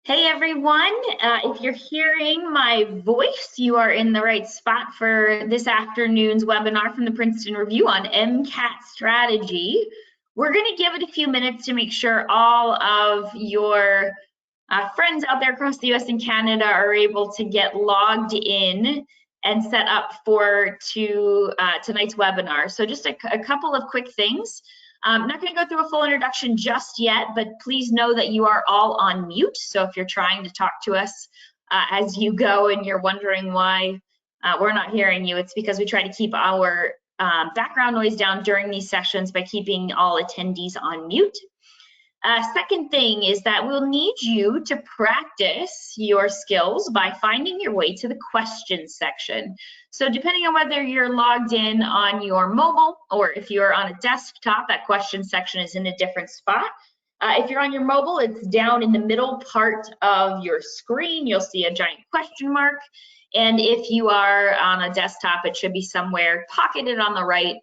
Hey everyone, if you're hearing my voice, you are in the right spot for this afternoon's webinar from the Princeton Review on MCAT strategy. We're going to give it a few minutes to make sure all of your friends out there across the US and Canada are able to get logged in and set up for tonight's webinar. So just a couple of quick things. I'm not going to go through a full introduction just yet, but please know that you are all on mute. So if you're trying to talk to us as you go and you're wondering why we're not hearing you, it's because we try to keep our background noise down during these sessions by keeping all attendees on mute. Second thing is that we'll need you to practice your skills by finding your way to the questions section. So depending on whether you're logged in on your mobile or if you're on a desktop, that questions section is in a different spot. If you're on your mobile, it's down in the middle part of your screen. You'll see a giant question mark. And if you are on a desktop, it should be somewhere pocketed on the right,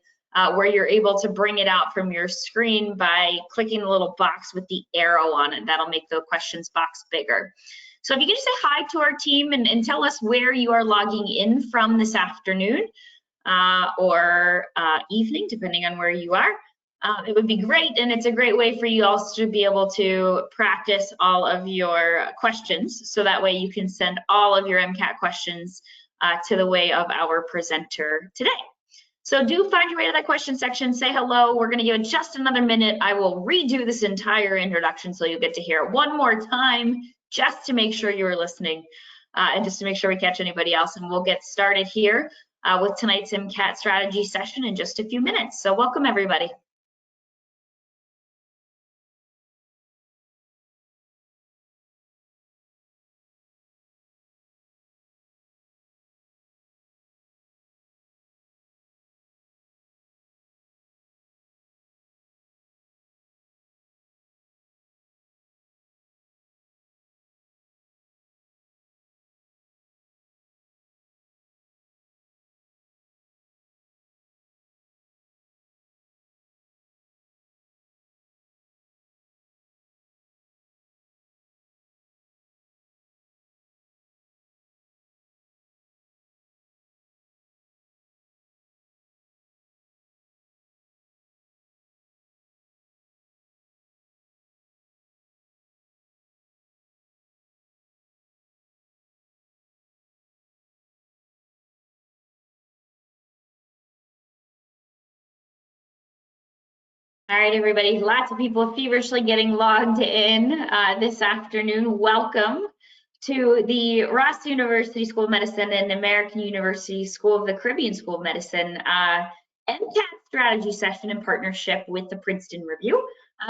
where you're able to bring it out from your screen by clicking the little box with the arrow on it. That'll make the questions box bigger. So if you could just say hi to our team and tell us where you are logging in from this afternoon or evening, depending on where you are, it would be great. And it's a great way for you also to be able to practice all of your questions. So that way you can send all of your MCAT questions to the way of our presenter today. So do find your way to that question section, say hello. We're going to give it just another minute. I will redo this entire introduction so you'll get to hear it one more time just to make sure you were listening and just to make sure we catch anybody else. And we'll get started here with tonight's MCAT strategy session in just a few minutes. So welcome everybody. All right, everybody, lots of people feverishly getting logged in this afternoon. Welcome to the Ross University School of Medicine and American University School of the Caribbean School of Medicine MCAT strategy session in partnership with the Princeton Review.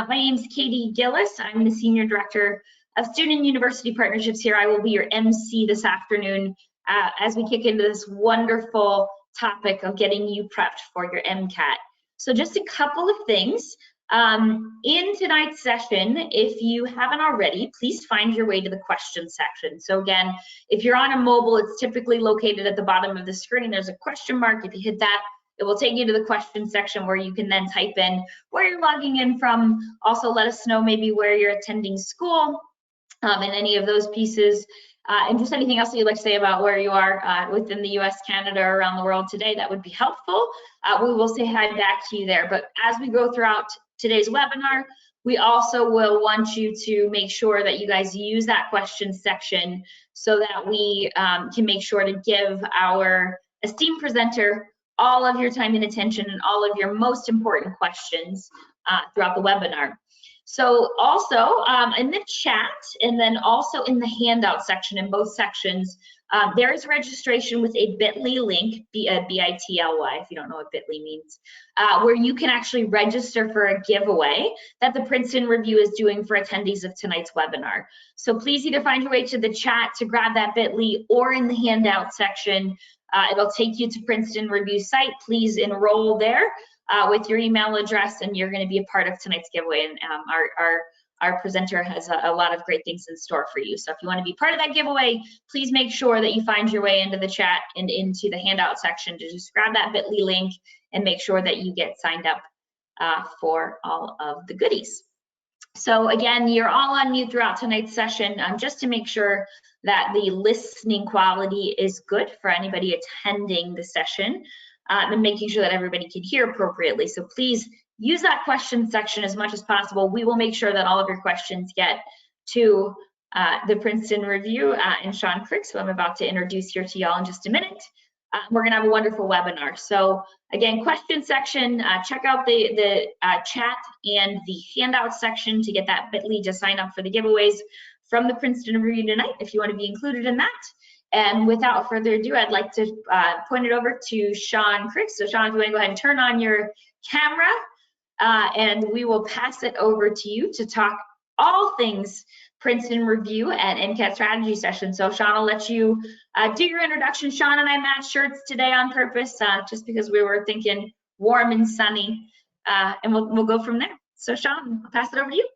My name is Katie Gillis. I'm the Senior Director of Student University Partnerships here. I will be your MC this afternoon as we kick into this wonderful topic of getting you prepped for your MCAT. So just a couple of things. In tonight's session, if you haven't already, please find your way to the question section. So again, if you're on a mobile, it's typically located at the bottom of the screen. There's a question mark. If you hit that, it will take you to the question section where you can then type in where you're logging in from. Also let us know maybe where you're attending school and any of those pieces. And just anything else that you'd like to say about where you are within the US, Canada, or around the world today, that would be helpful. We will say hi back to you there. But as we go throughout today's webinar, we also will want you to make sure that you guys use that question section so that we can make sure to give our esteemed presenter all of your time and attention and all of your most important questions throughout the webinar. So also in the chat and then also in the handout section in both sections, there is registration with a bit.ly link, B-I-T-L-Y, if you don't know what bit.ly means, where you can actually register for a giveaway that the Princeton Review is doing for attendees of tonight's webinar. So please either find your way to the chat to grab that bit.ly or in the handout section. It'll take you to Princeton Review site. Please enroll there with your email address, and you're going to be a part of tonight's giveaway. And our presenter has a lot of great things in store for you. So if you want to be part of that giveaway, please make sure that you find your way into the chat and into the handout section to just grab that bit.ly link and make sure that you get signed up for all of the goodies. So again, you're all on mute throughout tonight's session, just to make sure that the listening quality is good for anybody attending the session, and making sure that everybody can hear appropriately. So please use that question section as much as possible. We will make sure that all of your questions get to the Princeton Review and Shaun Cricks, who I'm about to introduce here to y'all in just a minute. We're gonna have a wonderful webinar. So again, question section, check out the chat and the handout section to get that bit.ly to sign up for the giveaways from the Princeton Review tonight, if you want to be included in that. And without further ado, I'd like to point it over to Shaun Cricks. So Shaun, if you want to go ahead and turn on your camera, and we will pass it over to you to talk all things Princeton Review and MCAT strategy session. So Shaun, I'll let you do your introduction. Shaun and I matched shirts today on purpose, just because we were thinking warm and sunny, and we'll go from there. So Shaun, I'll pass it over to you.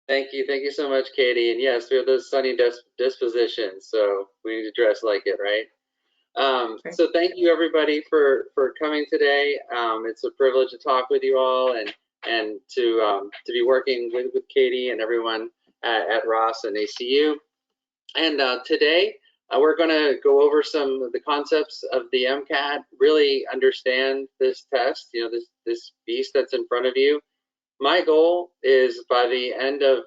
Thank you so much, Katie. And yes, we have those sunny dispositions, so we need to dress like it, right? So thank you everybody for coming today. It's a privilege to talk with you all and to be working with Katie and everyone at Ross and ACU. And today we're going to go over some of the concepts of the MCAT, really understand this test, you know, this beast that's in front of you. My goal is by the end of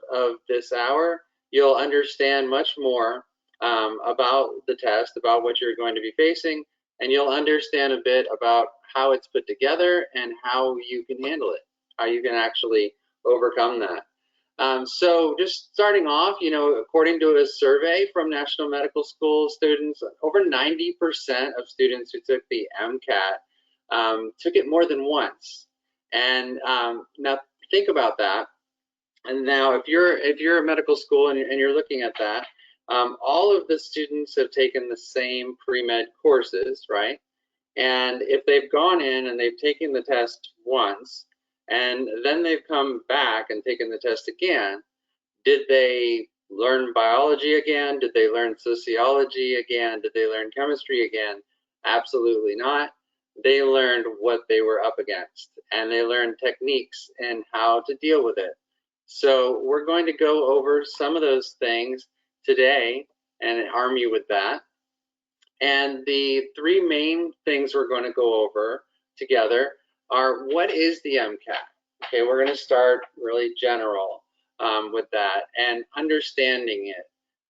this hour, you'll understand much more about the test, about what you're going to be facing, and you'll understand a bit about how it's put together and how you can handle it, how you can actually overcome that. So just starting off, you know, according to a survey from National Medical School students, over 90% of students who took the MCAT took it more than once. And now think about that. And now if you're a medical school and you're looking at that, all of the students have taken the same pre-med courses, right? And if they've gone in and they've taken the test once, and then they've come back and taken the test again, did they learn biology again? Did they learn sociology again? Did they learn chemistry again? Absolutely not. They learned what they were up against, and they learned techniques and how to deal with it. So we're going to go over some of those things today and arm you with that. And the three main things we're going to go over together are, what is the MCAT? Okay, we're going to start really general with that and understanding it,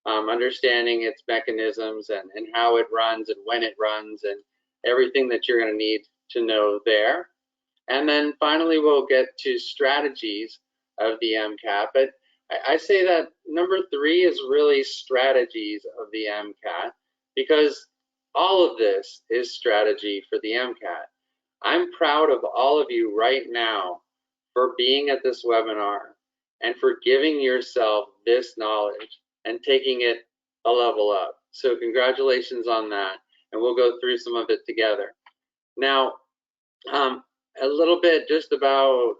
understanding its mechanisms and how it runs and when it runs and everything that you're going to need to know there. And then finally, we'll get to strategies of the MCAT. But I say that number 3 is really strategies of the MCAT, because all of this is strategy for the MCAT. I'm proud of all of you right now for being at this webinar and for giving yourself this knowledge and taking it a level up. So congratulations on that, and we'll go through some of it together. Now, a little bit just about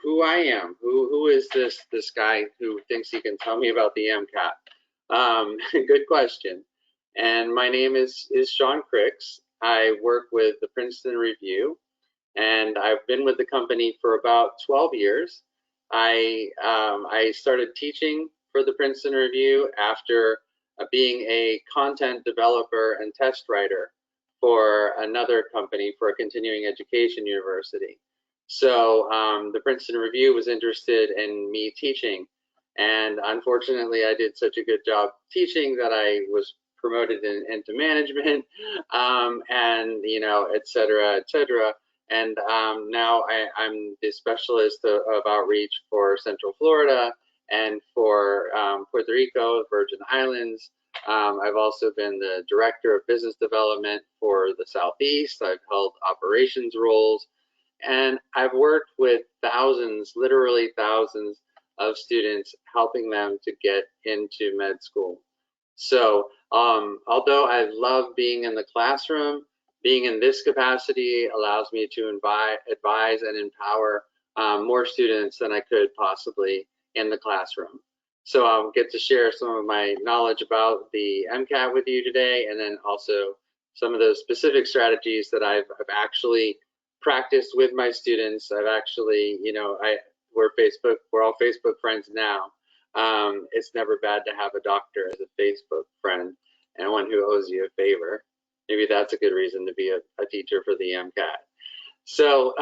who I am. Who is this guy who thinks he can tell me about the MCAT? Good question. And my name is Shaun Cricks. I work with the Princeton Review, and I've been with the company for about 12 years. I started teaching for the Princeton Review after being a content developer and test writer for another company, for a continuing education university. So the Princeton Review was interested in me teaching, and unfortunately I did such a good job teaching that I was promoted into management, and you know, et cetera, and now I'm the specialist of outreach for Central Florida and for Puerto Rico, Virgin Islands. I've also been the director of business development for the Southeast. I've held operations roles, and I've worked with thousands, literally thousands of students, helping them to get into med school. So although I love being in the classroom, being in this capacity allows me to advise and empower more students than I could possibly in the classroom. So I'll get to share some of my knowledge about the MCAT with you today, and then also some of those specific strategies that I've actually practiced with my students. I've actually, you know, we're all Facebook friends now. It's never bad to have a doctor as a Facebook friend and one who owes you a favor. Maybe that's a good reason to be a teacher for the MCAT. So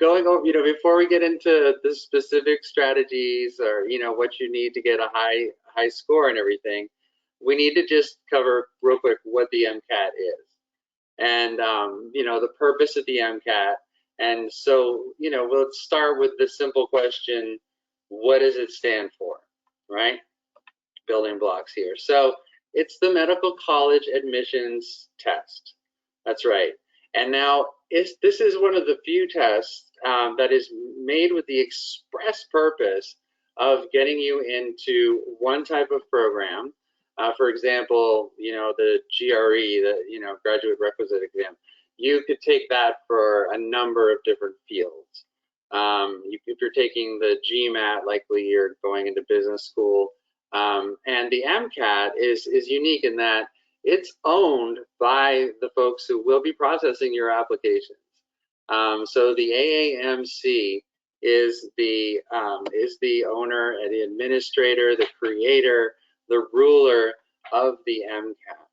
going over, before we get into the specific strategies or, what you need to get a high score and everything, we need to just cover real quick what the MCAT is and, the purpose of the MCAT. And so, we'll start with the simple question, what does it stand for, right? Building blocks here. So it's the medical college admissions test. That's right. And now this is one of the few tests that is made with the express purpose of getting you into one type of program. For example, the GRE, the graduate requisite exam. You could take that for a number of different fields. If you're taking the GMAT, likely you're going into business school. And the MCAT is unique in that it's owned by the folks who will be processing your applications. So the AAMC is the owner and the administrator, the creator, the ruler of the MCAT.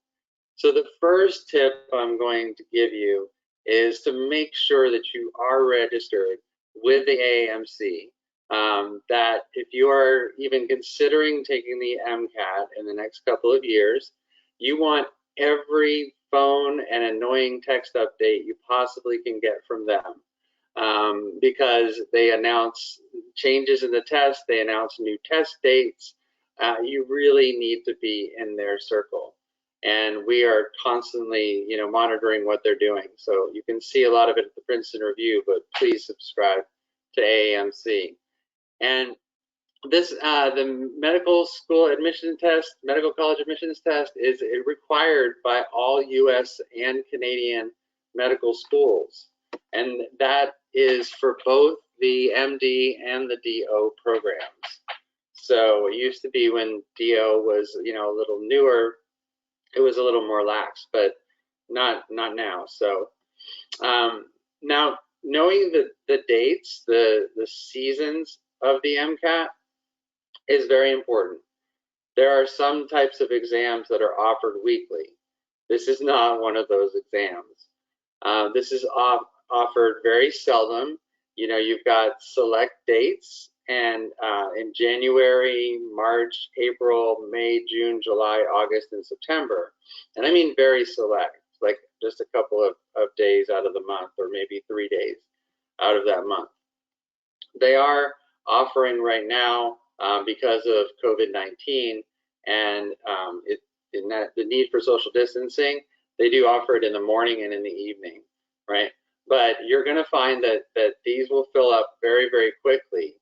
So the first tip I'm going to give you is to make sure that you are registered with the AAMC. That if you are even considering taking the MCAT in the next couple of years, you want every phone and annoying text update you possibly can get from them, because they announce changes in the test, they announce new test dates. You really need to be in their circle. And we are constantly, monitoring what they're doing. So you can see a lot of it at the Princeton Review, but please subscribe to AAMC. And this, the medical school admission test, medical college admissions test is required by all US and Canadian medical schools. And that is for both the MD and the DO programs. So it used to be when DO was, a little newer, it was a little more lax, but not now. So now knowing the dates, the seasons of the MCAT is very important. There are some types of exams that are offered weekly. This is not one of those exams. This is offered very seldom. You've got select dates, and in January, March, April, May, June, July, August, and September. And I mean very select, like just a couple of days out of the month, or maybe 3 days out of that month. They are offering right now, because of COVID-19 and the need for social distancing, they do offer it in the morning and in the evening, right? But you're going to find that these will fill up very, very quickly.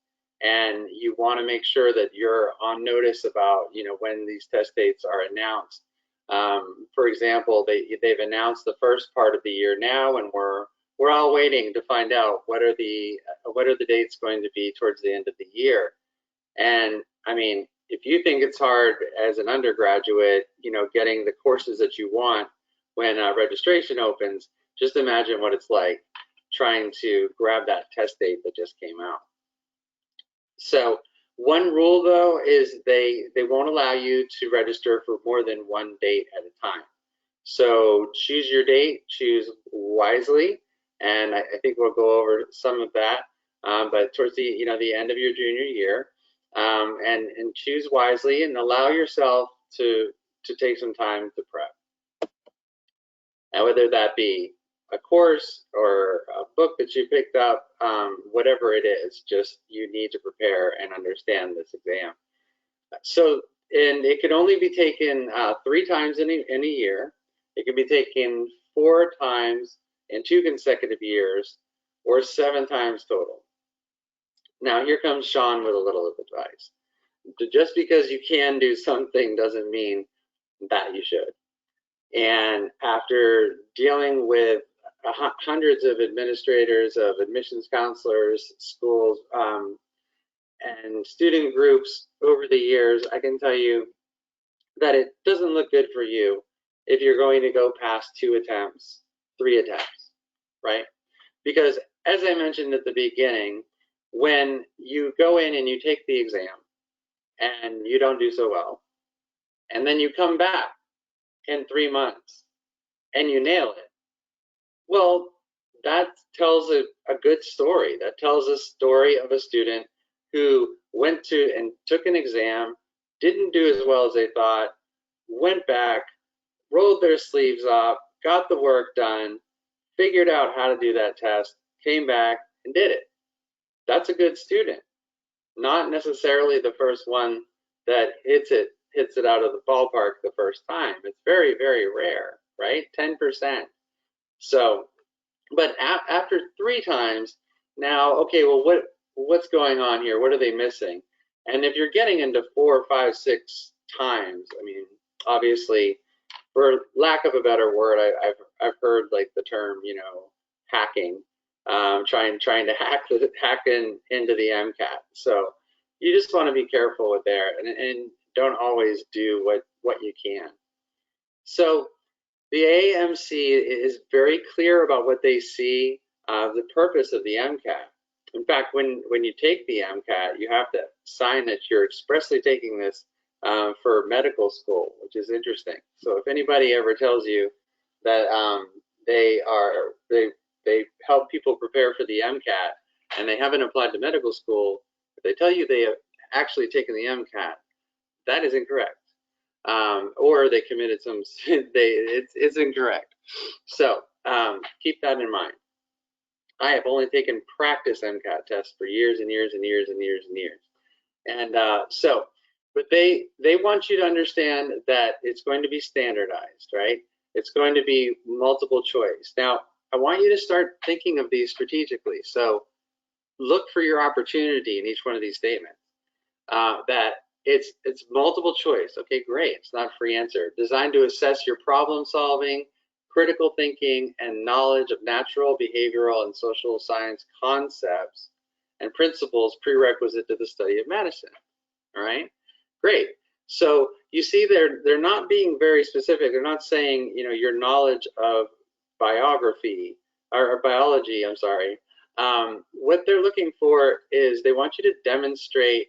And you want to make sure that you're on notice about, when these test dates are announced. For example, they've announced the first part of the year now, and we're all waiting to find out what are the dates going to be towards the end of the year. And I mean, if you think it's hard as an undergraduate, getting the courses that you want when registration opens, just imagine what it's like trying to grab that test date that just came out. So one rule though is they won't allow you to register for more than one date at a time. So choose your date, choose wisely, and I think we'll go over some of that. But towards the the end of your junior year, and choose wisely and allow yourself to take some time to prep. And whether that be a course or a book that you picked up, whatever it is, just you need to prepare and understand this exam. So, and it can only be taken 3 times in a year. It can be taken 4 times in 2 consecutive years, or 7 times total. Now here comes Shaun with a little advice. Just because you can do something doesn't mean that you should. And after dealing with hundreds of administrators, of admissions counselors, schools, and student groups over the years, I can tell you that it doesn't look good for you if you're going to go past 2 attempts, 3 attempts, right? Because as I mentioned at the beginning, when you go in and you take the exam and you don't do so well, and then you come back in 3 months and you nail it, well, that tells a good story. That tells a story of a student who went to and took an exam, didn't do as well as they thought, went back, rolled their sleeves up, got the work done, figured out how to do that test, came back and did it. That's a good student. Not necessarily the first one that hits it out of the ballpark the first time. It's very, very rare, right? 10%. So, but after 3 times, now, okay, well, what's going on here? What are they missing? And if you're getting into 4, 5, 6 times, I mean, obviously, for lack of a better word, I've heard like the term, you know, hacking, trying to hack into the MCAT. So you just want to be careful with there, and don't always do what you can. So the AAMC is very clear about what they see, the purpose of the MCAT. In fact, when you take the MCAT, you have to sign that you're expressly taking this for medical school, which is interesting. So if anybody ever tells you that they help people prepare for the MCAT and they haven't applied to medical school, if they tell you they have actually taken the MCAT, that is incorrect. Or they committed some, it's incorrect. So keep that in mind. I have only taken practice MCAT tests for years and years and years and years and years. And but they want you to understand that it's going to be standardized, right? It's going to be multiple choice. Now, I want you to start thinking of these strategically. So look for your opportunity in each one of these statements. That it's multiple choice. Okay, great. It's not a free answer. Designed to assess your problem solving, critical thinking, and knowledge of natural, behavioral, and social science concepts and principles prerequisite to the study of medicine. All right, great. So you see they're not being very specific. They're not saying, you know, your knowledge of biography or biology, I'm sorry. What they're looking for is they want you to demonstrate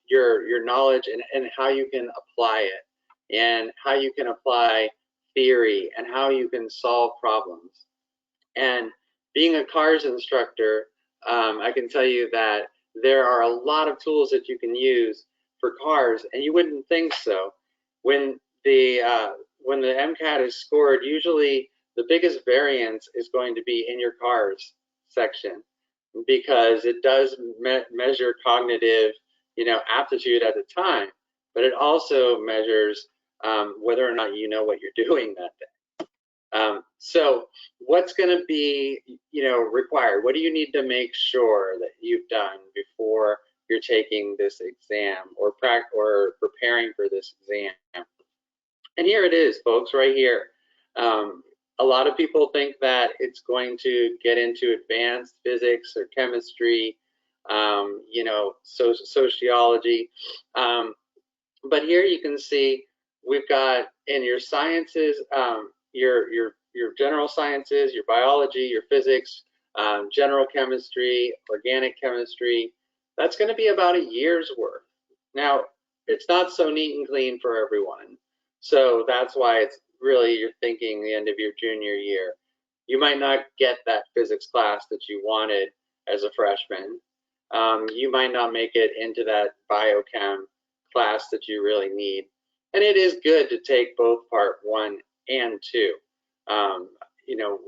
your knowledge and how you can apply it, and how you can apply theory, and how you can solve problems. And being a CARS instructor, I can tell you that there are a lot of tools that you can use for CARS, and you wouldn't think so. When the MCAT is scored, usually the biggest variance is going to be in your CARS section, because it does measure cognitive, you know, aptitude at the time, but it also measures whether or not you know what you're doing that day. So what's going to be, you know, required? What do you need to make sure that you've done before you're taking this exam or preparing for this exam? And here it is, folks, right here. A lot of people think that it's going to get into advanced physics or chemistry, you know, sociology. But here you can see we've got in your sciences, your general sciences, your biology, your physics, general chemistry, organic chemistry. That's going to be about a year's worth. Now, it's not so neat and clean for everyone. So that's why it's really, you're thinking the end of your junior year. You might not get that physics class that you wanted as a freshman. You might not make it into that biochem class that you really need. And it is good to take both part 1 and 2. You know,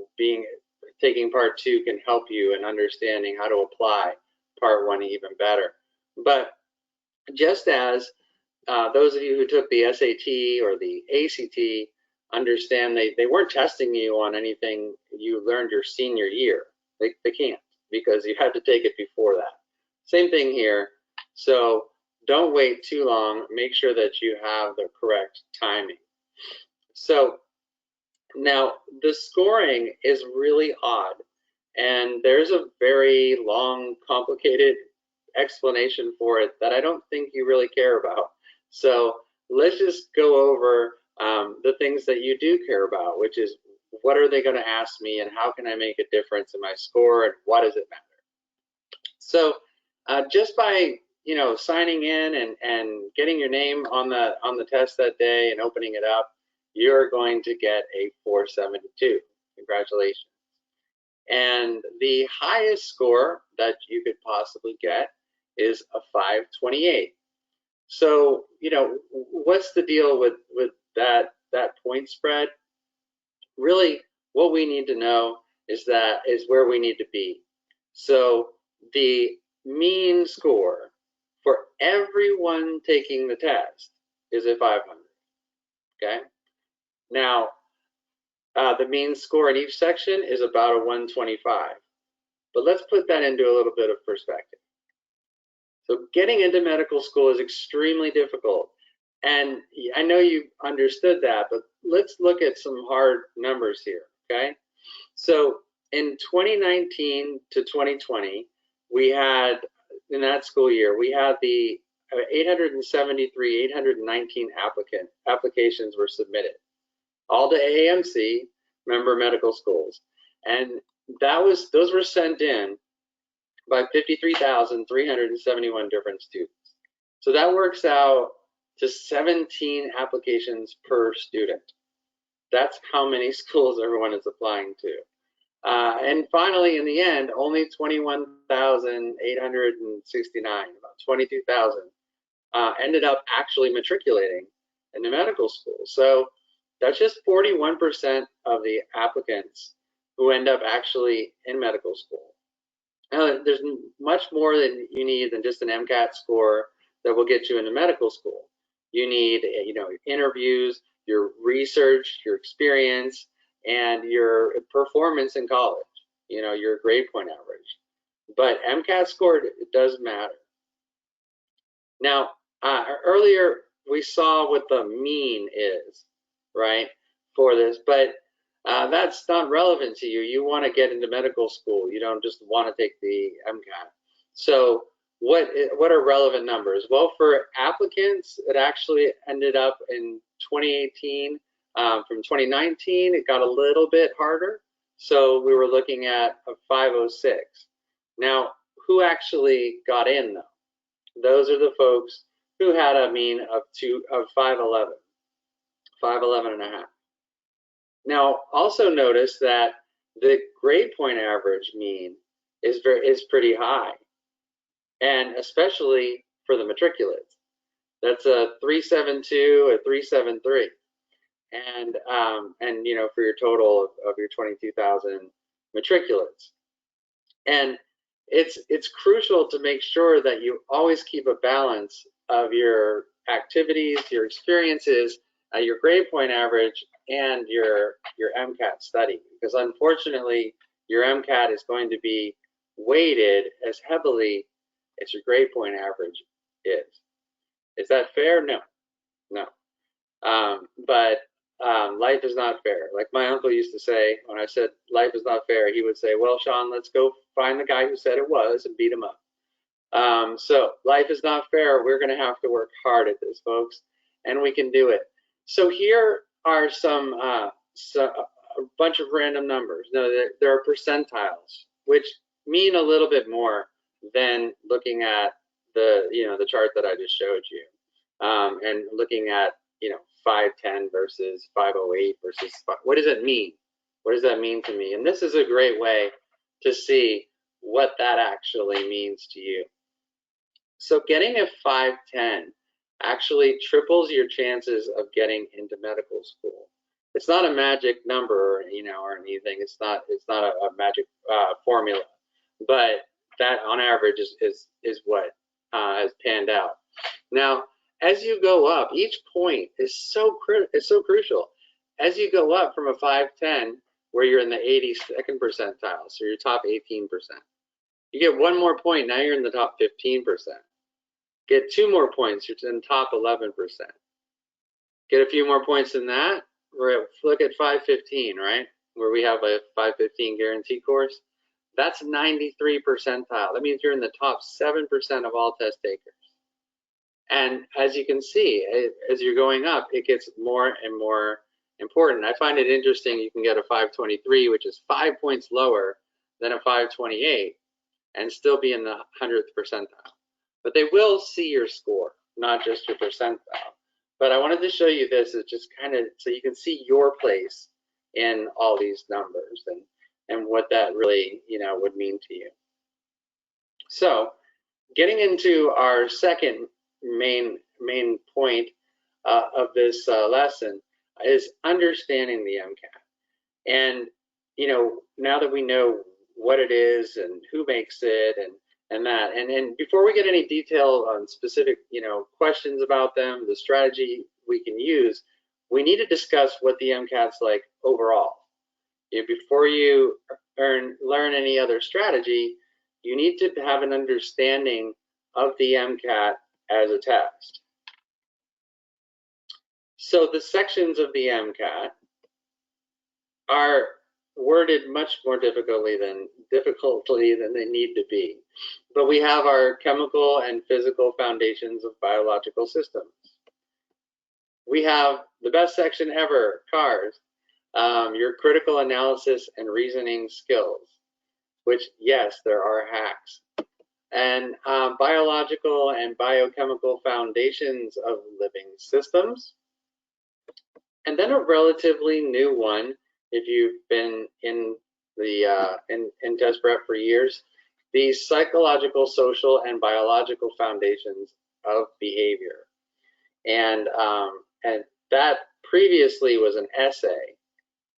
taking part 2 can help you in understanding how to apply part 1 even better. But just as those of you who took the SAT or the ACT understand they weren't testing you on anything you learned your senior year. They can't, because you had to take it before that. Same thing here. So don't wait too long. Make sure that you have the correct timing. So now the scoring is really odd, and there's a very long, complicated explanation for it that I don't think you really care about. So let's just go over the things that you do care about, which is what are they going to ask me and how can I make a difference in my score and what does it matter? So just by signing in and getting your name on the test that day and opening it up, you're going to get a 472. Congratulations. And the highest score that you could possibly get is a 528. So, what's the deal with that point spread? Really, what we need to know is where we need to be. So the mean score for everyone taking the test is a 500. Okay. Now, the mean score in each section is about a 125. But let's put that into a little bit of perspective. So getting into medical school is extremely difficult. And I know you understood that, but let's look at some hard numbers here, okay? So in 2019 to 2020, we had, in that school year, we had the 819 applications were submitted, all to AAMC, member medical schools. And those were sent in by 53,371 different students. So that works out to 17 applications per student. That's how many schools everyone is applying to. And finally, in the end, only 21,869, about 22,000, ended up actually matriculating into medical school. So that's just 41% of the applicants who end up actually in medical school. Now, there's much more than you need than just an MCAT score that will get you into medical school. You need, interviews, your research, your experience, and your performance in college, your grade point average. But MCAT score, it does matter. Now, earlier we saw what the mean is, right, for this, but that's not relevant to you. You want to get into medical school. You don't just want to take the MCAT. So what are relevant numbers? Well, for applicants, it actually ended up in 2018. From 2019, it got a little bit harder. So we were looking at a 506. Now, who actually got in though? Those are the folks who had a mean of 511 and a half. Now, also notice that the grade point average mean is pretty high, and especially for the matriculates. That's a 372, a 373, and for your total of your 22,000 matriculates. And it's crucial to make sure that you always keep a balance of your activities, your experiences, your grade point average, and your MCAT study, because unfortunately your MCAT is going to be weighted as heavily as your grade point average is. Is that fair? No. But life is not fair. Like my uncle used to say, when I said life is not fair, he would say, well, Shaun, let's go find the guy who said it was and beat him up. So life is not fair. We're going to have to work hard at this, folks, and we can do it. So here are a bunch of random numbers. No, there are percentiles, which mean a little bit more than looking at the chart that I just showed you, and looking at 510 versus 508 versus what does it mean? What does that mean to me? And this is a great way to see what that actually means to you. So getting a 510 actually triples your chances of getting into medical school. It's not a magic number, or anything. It's not a magic formula, but that on average is what has panned out. Now, as you go up, each point is so crucial. As you go up from a 510, where you're in the 82nd percentile, so you're top 18%, you get one more point. Now you're in the top 15%. Get 2 more points, you're in the top 11%. Get a few more points than that. Look at 515, right? Where we have a 515 guarantee course. That's 93 percentile. That means you're in the top 7% of all test takers. And as you can see, as you're going up, it gets more and more important. I find it interesting. You can get a 523, which is 5 points lower than a 528. and still be in the 100th percentile. But they will see your score, not just your percentile. But I wanted to show you this as just kind of so you can see your place in all these numbers and what that really, would mean to you. So getting into our second main point of this lesson is understanding the MCAT. And, now that we know what it is and who makes it and that, and before we get any detail on specific, questions about them, the strategy we can use, we need to discuss what the MCAT's like overall. Before you learn any other strategy, you need to have an understanding of the MCAT as a test. So the sections of the MCAT are worded much more difficultly than they need to be. But we have our chemical and physical foundations of biological systems. We have the best section ever, CARS, your critical analysis and reasoning skills, which, yes, there are hacks. And biological and biochemical foundations of living systems. And then a relatively new one, if you've been in the in test prep for years, the psychological, social, and biological foundations of behavior. And that previously was an essay.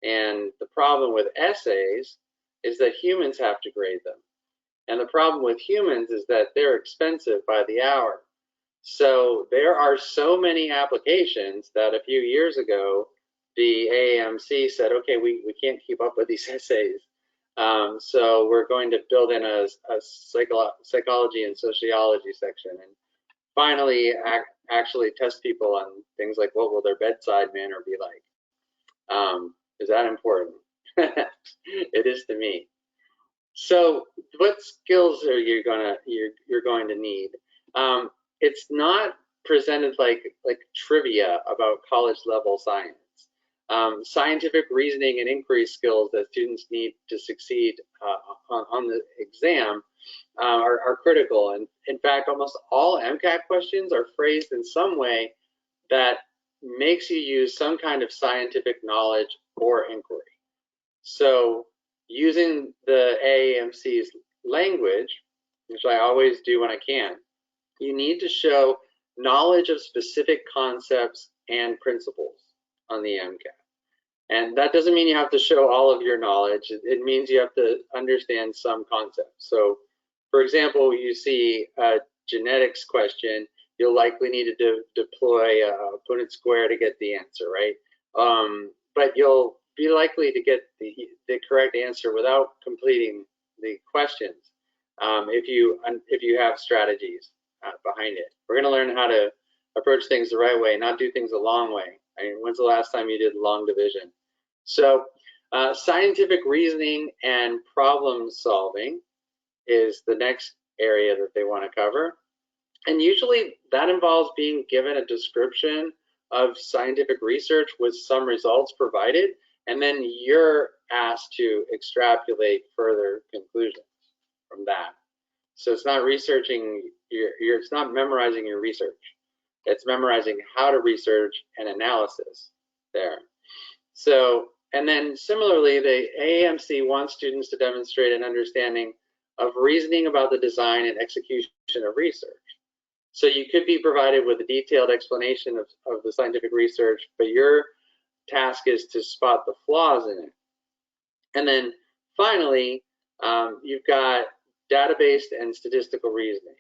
And the problem with essays is that humans have to grade them. And the problem with humans is that they're expensive by the hour. So there are so many applications that a few years ago, the AAMC said, okay, we can't keep up with these essays. So we're going to build in a psychology and sociology section and finally actually test people on things like what will their bedside manner be like. Is that important? It is to me. So what skills are you're going to need? It's not presented like trivia about college level science. Scientific reasoning and inquiry skills that students need to succeed on the exam are critical. And in fact, almost all MCAT questions are phrased in some way that makes you use some kind of scientific knowledge or inquiry. So using the AAMC's language, which I always do when I can, you need to show knowledge of specific concepts and principles on the MCAT. And that doesn't mean you have to show all of your knowledge. It means you have to understand some concepts. So, for example, you see a genetics question, you'll likely need to deploy a Punnett square to get the answer, right? But you'll be likely to get the correct answer without completing the questions if you have strategies behind it. We're going to learn how to approach things the right way, not do things the long way. I mean, when's the last time you did long division? So scientific reasoning and problem solving is the next area that they want to cover. And usually that involves being given a description of scientific research with some results provided, and then you're asked to extrapolate further conclusions from that. So it's not researching, it's not memorizing your research. It's memorizing how to research and analysis there. So, and then similarly, the AAMC wants students to demonstrate an understanding of reasoning about the design and execution of research. So you could be provided with a detailed explanation of the scientific research, but your task is to spot the flaws in it. And then finally, you've got data-based and statistical reasoning.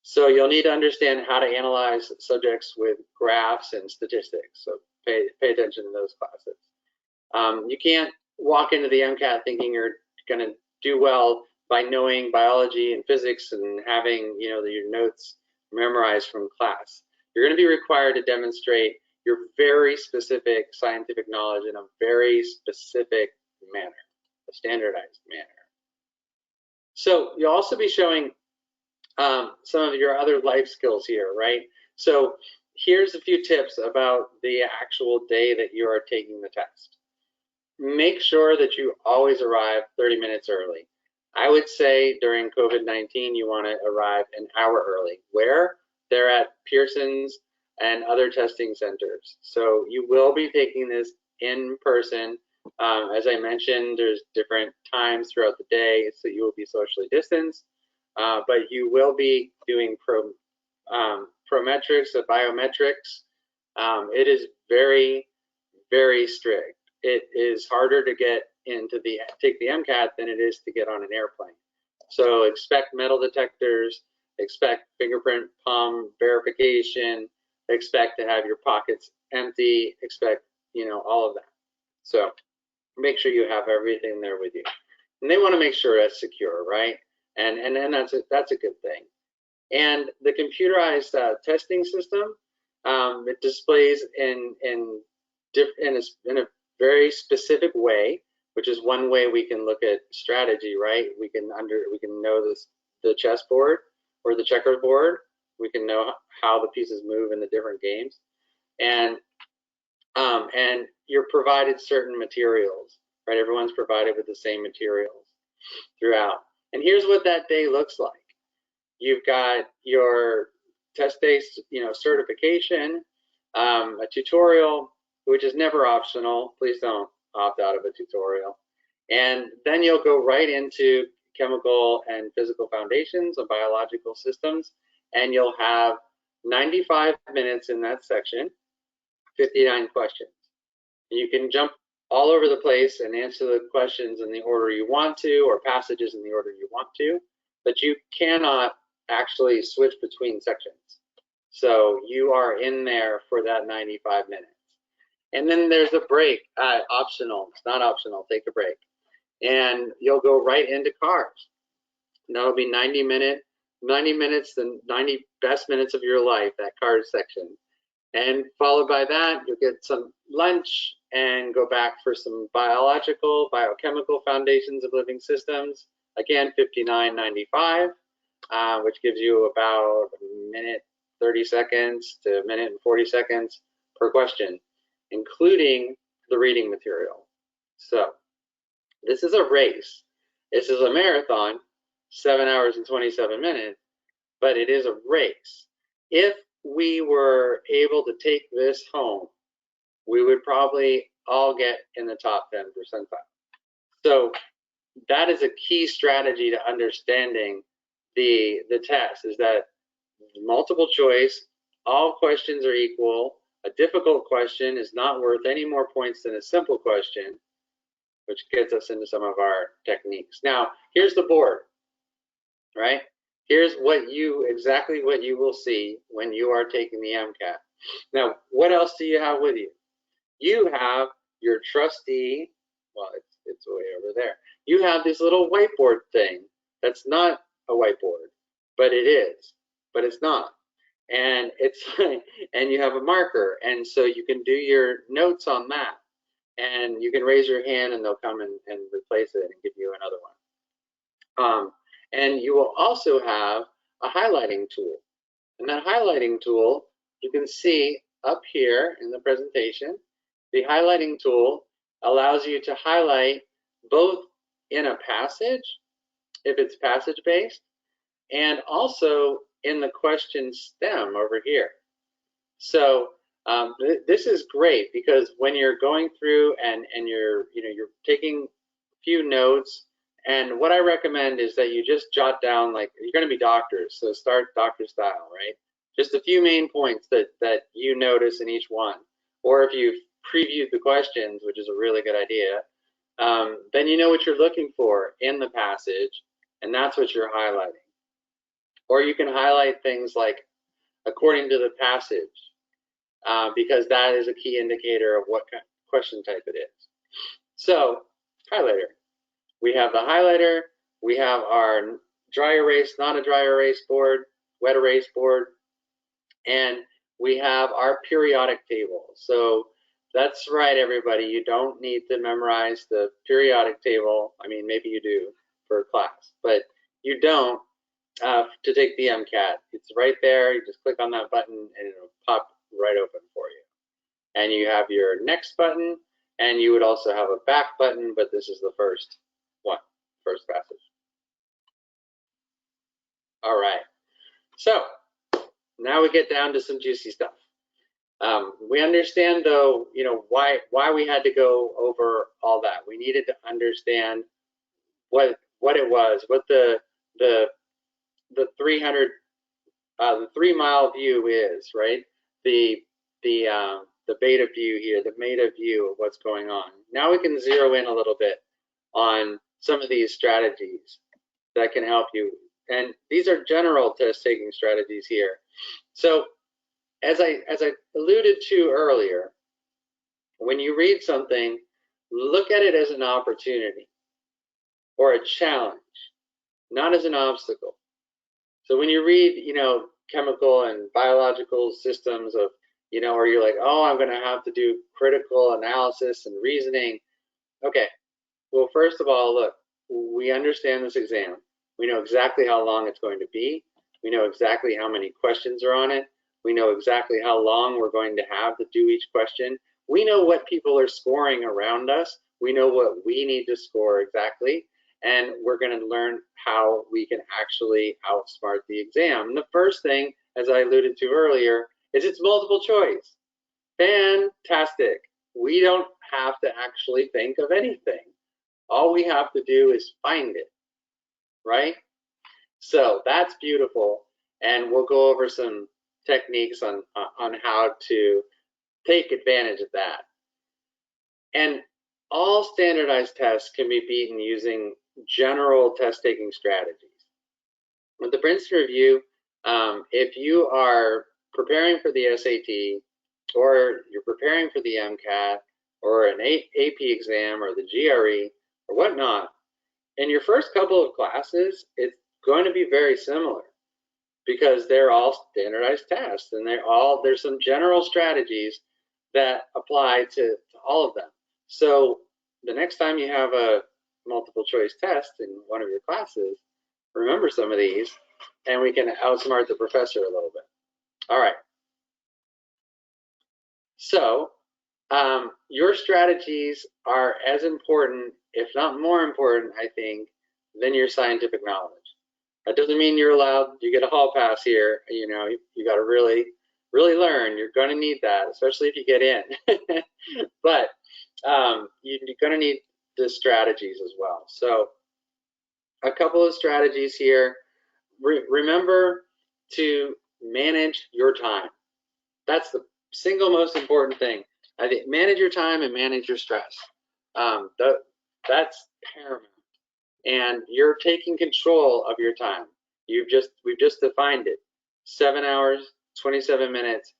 So you'll need to understand how to analyze subjects with graphs and statistics. So pay attention to those classes. You can't walk into the MCAT thinking you're going to do well by knowing biology and physics and having your notes memorized from class. You're going to be required to demonstrate your very specific scientific knowledge in a very specific manner, a standardized manner. So you'll also be showing some of your other life skills here, right? So here's a few tips about the actual day that you are taking the test. Make sure that you always arrive 30 minutes early. I would say during COVID-19, you want to arrive an hour early. Where? They're at Pearson's and other testing centers. So you will be taking this in person. As I mentioned, there's different times throughout the day, so you will be socially distanced, but you will be doing prometrics, biometrics. It is very, very strict. It is harder to get into take the MCAT than it is to get on an airplane. So expect metal detectors, expect fingerprint palm verification, expect to have your pockets empty, expect, you know, all of that. So make sure you have everything there with you. And they want to make sure it's secure, right? And that's a good thing. And the computerized testing system, it displays in a very specific way, which is one way we can look at strategy, right? We can know the chessboard or the checkerboard. We can know how the pieces move in the different games, and you're provided certain materials, right? Everyone's provided with the same materials throughout. And here's what that day looks like. You've got your test-based, you know, certification, a tutorial, which is never optional. Please don't opt out of a tutorial. And then you'll go right into chemical and physical foundations of biological systems, and you'll have 95 minutes in that section, 59 questions. You can jump all over the place and answer the questions in the order you want to, or passages in the order you want to, but you cannot actually switch between sections. So you are in there for that 95 minutes. And then there's a break, optional. It's not optional, take a break. And you'll go right into cars. And that'll be 90 minutes, the 90 best minutes of your life, that cars section. And followed by that, you'll get some lunch and go back for some biological, biochemical foundations of living systems. Again, 59.95, which gives you about a minute 30 seconds to a minute and 40 seconds per question, including the reading material. So this is a race. This is a marathon, 7 hours and 27 minutes, but it is a race. If we were able to take this home, we would probably all get in the top 10 percentile. So that is a key strategy to understanding the test, is that multiple choice, all questions are equal. A difficult question is not worth any more points than a simple question, which gets us into some of our techniques. Now, here's the board, right? Here's exactly what you will see when you are taking the MCAT. Now, what else do you have with you? You have your trustee, well, it's way over there. You have this little whiteboard thing that's not a whiteboard, but it is, but it's not. And and you have a marker, and so you can do your notes on that. And you can raise your hand and they'll come and replace it and give you another one. And you will also have a highlighting tool. And that highlighting tool, you can see up here in the presentation, the highlighting tool allows you to highlight both in a passage, if it's passage-based, and also in the question stem over here. So this is great because when you're going through and you're taking a few notes, and what I recommend is that you just jot down, like, you're going to be doctors, so start doctor style, right? Just a few main points that you notice in each one. Or if you've previewed the questions, which is a really good idea, then you know what you're looking for in the passage, and that's what you're highlighting. Or you can highlight things like according to the passage, because that is a key indicator of what kind of question type it is. So, highlighter. We have the highlighter, we have our dry erase, not a dry erase board, wet erase board, and we have our periodic table. So that's right, everybody, you don't need to memorize the periodic table. I mean, maybe you do for class, but you don't to take the MCAT. It's right there, you just click on that button and it'll pop right open for you. And you have your next button, and you would also have a back button, but this is the first passage. All right. So now we get down to some juicy stuff. We understand, though, why we had to go over all that. We needed to understand what it was, what the 3-mile view is, right? The beta view here, the meta view of what's going on. Now we can zero in a little bit on some of these strategies that can help you. And these are general test-taking strategies here. So as I alluded to earlier, when you read something, look at it as an opportunity or a challenge, not as an obstacle. So when you read, chemical and biological systems of, or you're like, oh, I'm going to have to do critical analysis and reasoning. Okay, well, first of all, look, we understand this exam. We know exactly how long it's going to be. We know exactly how many questions are on it. We know exactly how long we're going to have to do each question. We know what people are scoring around us. We know what we need to score exactly. And we're going to learn how we can actually outsmart the exam. And the first thing, as I alluded to earlier, is it's multiple choice. Fantastic. We don't have to actually think of anything. All we have to do is find it, right? So that's beautiful. And we'll go over some techniques on how to take advantage of that. And all standardized tests can be beaten using general test-taking strategies. With the Princeton Review, if you are preparing for the SAT, or you're preparing for the MCAT, or an AP exam, or the GRE, or whatnot, in your first couple of classes, it's going to be very similar because they're all standardized tests, and there's some general strategies that apply to all of them. So the next time you have a multiple choice test in one of your classes, remember some of these, and we can outsmart the professor a little bit. All right. So your strategies are as important, if not more important, I think, than your scientific knowledge. That doesn't mean you get a hall pass here. You got to really learn. You're going to need that, especially if you get in. But you're going to need the strategies as well. So a couple of strategies here. Remember to manage your time. That's the single most important thing. I think manage your time and manage your stress. That's paramount. And you're taking control of your time. We've just defined it. 7 hours, 27 minutes,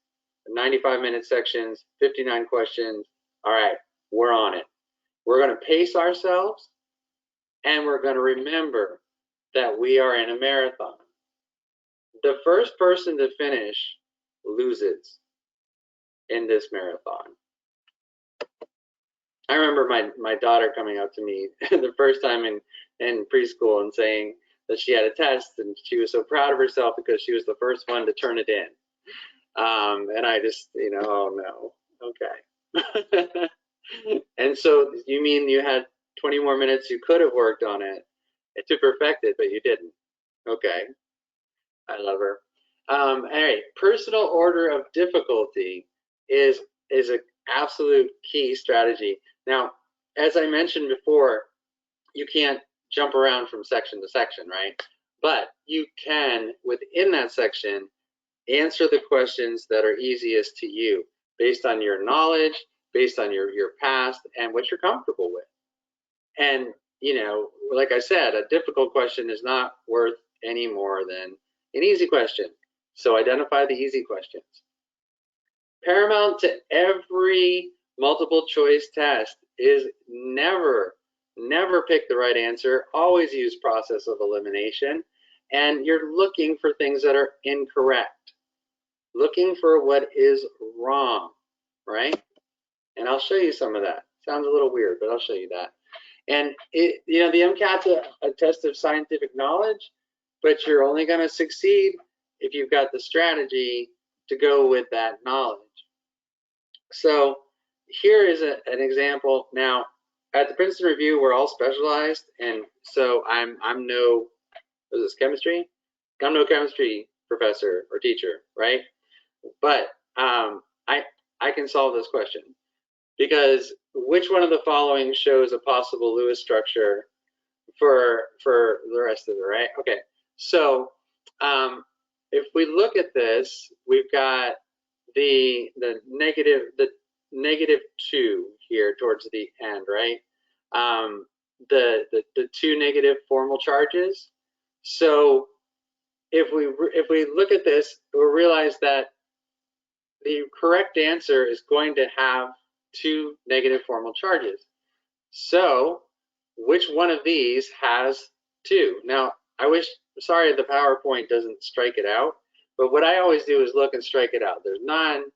95-minute sections, 59 questions. All right, we're on it. We're going to pace ourselves, and we're going to remember that we are in a marathon. The first person to finish loses in this marathon. I remember my daughter coming up to me the first time in preschool and saying that she had a test, and she was so proud of herself because she was the first one to turn it in. And I just, oh no, okay. And so you mean you had 20 more minutes you could have worked on it to perfect it, but you didn't. Okay, I love her. All right, personal order of difficulty is an absolute key strategy. Now, as I mentioned before, you can't jump around from section to section, right? But you can, within that section, answer the questions that are easiest to you based on your knowledge, based on your past, and what you're comfortable with. And, like I said, a difficult question is not worth any more than an easy question. So identify the easy questions. Paramount to every multiple choice test is never pick the right answer. Always use process of elimination. And you're looking for things that are incorrect. Looking for what is wrong, right? And I'll show you some of that. Sounds a little weird, but I'll show you that. And the MCAT's a test of scientific knowledge, but you're only going to succeed if you've got the strategy to go with that knowledge. So here is an example. Now, at the Princeton Review, we're all specialized, and so I'm no, is this chemistry? I'm no chemistry professor or teacher, right? But I can solve this question, because which one of the following shows a possible Lewis structure for the rest of it, right? Okay, so if we look at this, we've got the -2 here towards the end, right? The two negative formal charges. So if we look at this, we'll realize that the correct answer is going to have 2 negative formal charges. So which one of these has 2? Now, sorry the PowerPoint doesn't strike it out, but what I always do is look and strike it out. There's none,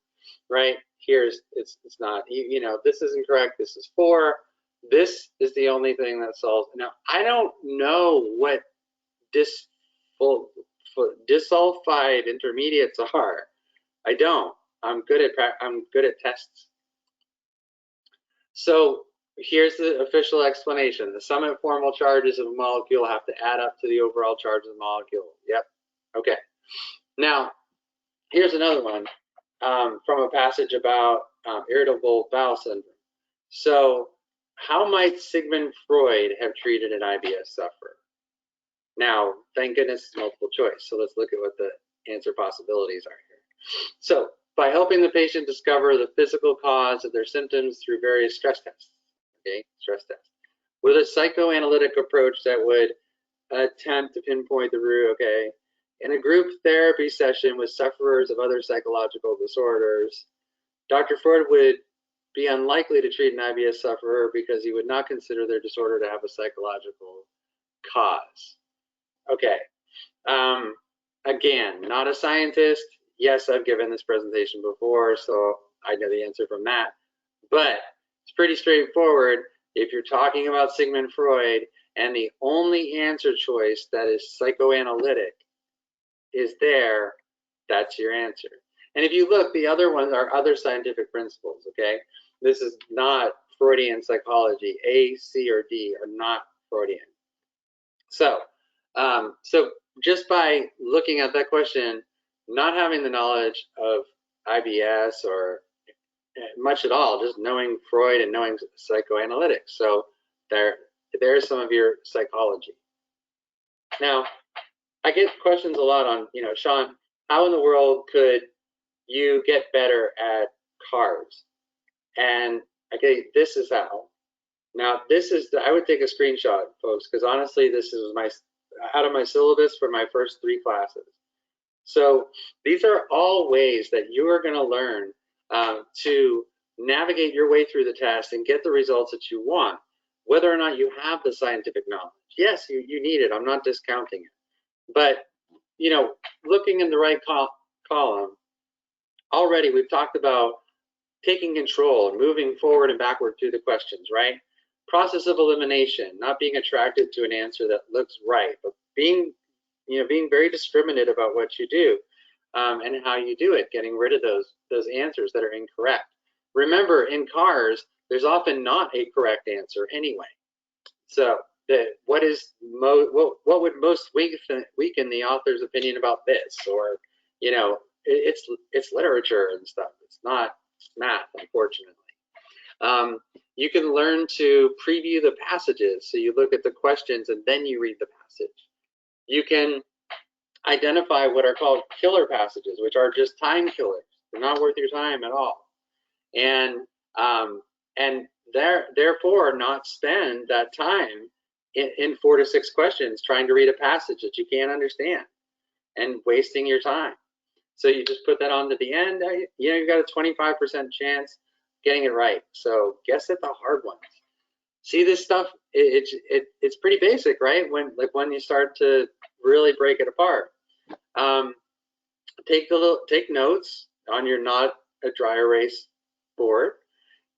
right? Here's, it's not, you know, this is incorrect, this is 4. This is the only thing that solves. Now, I don't know what disulfide intermediates are. I don't. I'm good at tests. So here's the official explanation. The sum of formal charges of a molecule have to add up to the overall charge of the molecule. Yep. Okay. Now, here's another one from a passage about irritable bowel syndrome. So how might Sigmund Freud have treated an IBS sufferer? Now, thank goodness it's multiple choice. So let's look at what the answer possibilities are here. So by helping the patient discover the physical cause of their symptoms through various stress tests, okay, stress tests, with a psychoanalytic approach that would attempt to pinpoint the root, okay, in a group therapy session with sufferers of other psychological disorders, Dr. Freud would be unlikely to treat an IBS sufferer because he would not consider their disorder to have a psychological cause. Okay, again, not a scientist. Yes, I've given this presentation before, so I know the answer from that. But it's pretty straightforward. If you're talking about Sigmund Freud and the only answer choice that is psychoanalytic is there, that's your answer. And if you look, the other ones are other scientific principles, okay? This is not Freudian psychology. A, C, or D are not Freudian. So, so just by looking at that question, not having the knowledge of IBS or much at all, just knowing Freud and knowing psychoanalytics. So there's some of your psychology. Now, I get questions a lot on, you know, Shaun, how in the world could you get better at CARS? And okay, this is how. Now, this is, I would take a screenshot, folks, because honestly, this is out of my syllabus for my first 3 classes. So these are all ways that you are going to learn to navigate your way through the test and get the results that you want, whether or not you have the scientific knowledge. Yes, you need it. I'm not discounting it. But, you know, looking in the right column, already we've talked about taking control and moving forward and backward through the questions, right? Process of elimination, not being attracted to an answer that looks right, but being very discriminate about what you do and how you do it, getting rid of those answers that are incorrect. Remember, in CARS, there's often not a correct answer anyway. So what would most weaken the author's opinion about this? Or, you know, it's literature and stuff. It's not math, unfortunately. You can learn to preview the passages. So you look at the questions and then you read the passage. You can identify what are called killer passages, which are just time killers. They're not worth your time at all. And therefore not spend that time in 4 to 6 questions trying to read a passage that you can't understand and wasting your time. So you just put that on to the end. You know, you've got a 25% chance getting it right. So guess at the hard ones. See, this stuff, it's pretty basic, right? When you start to really break it apart. Take notes on your not a dry erase board,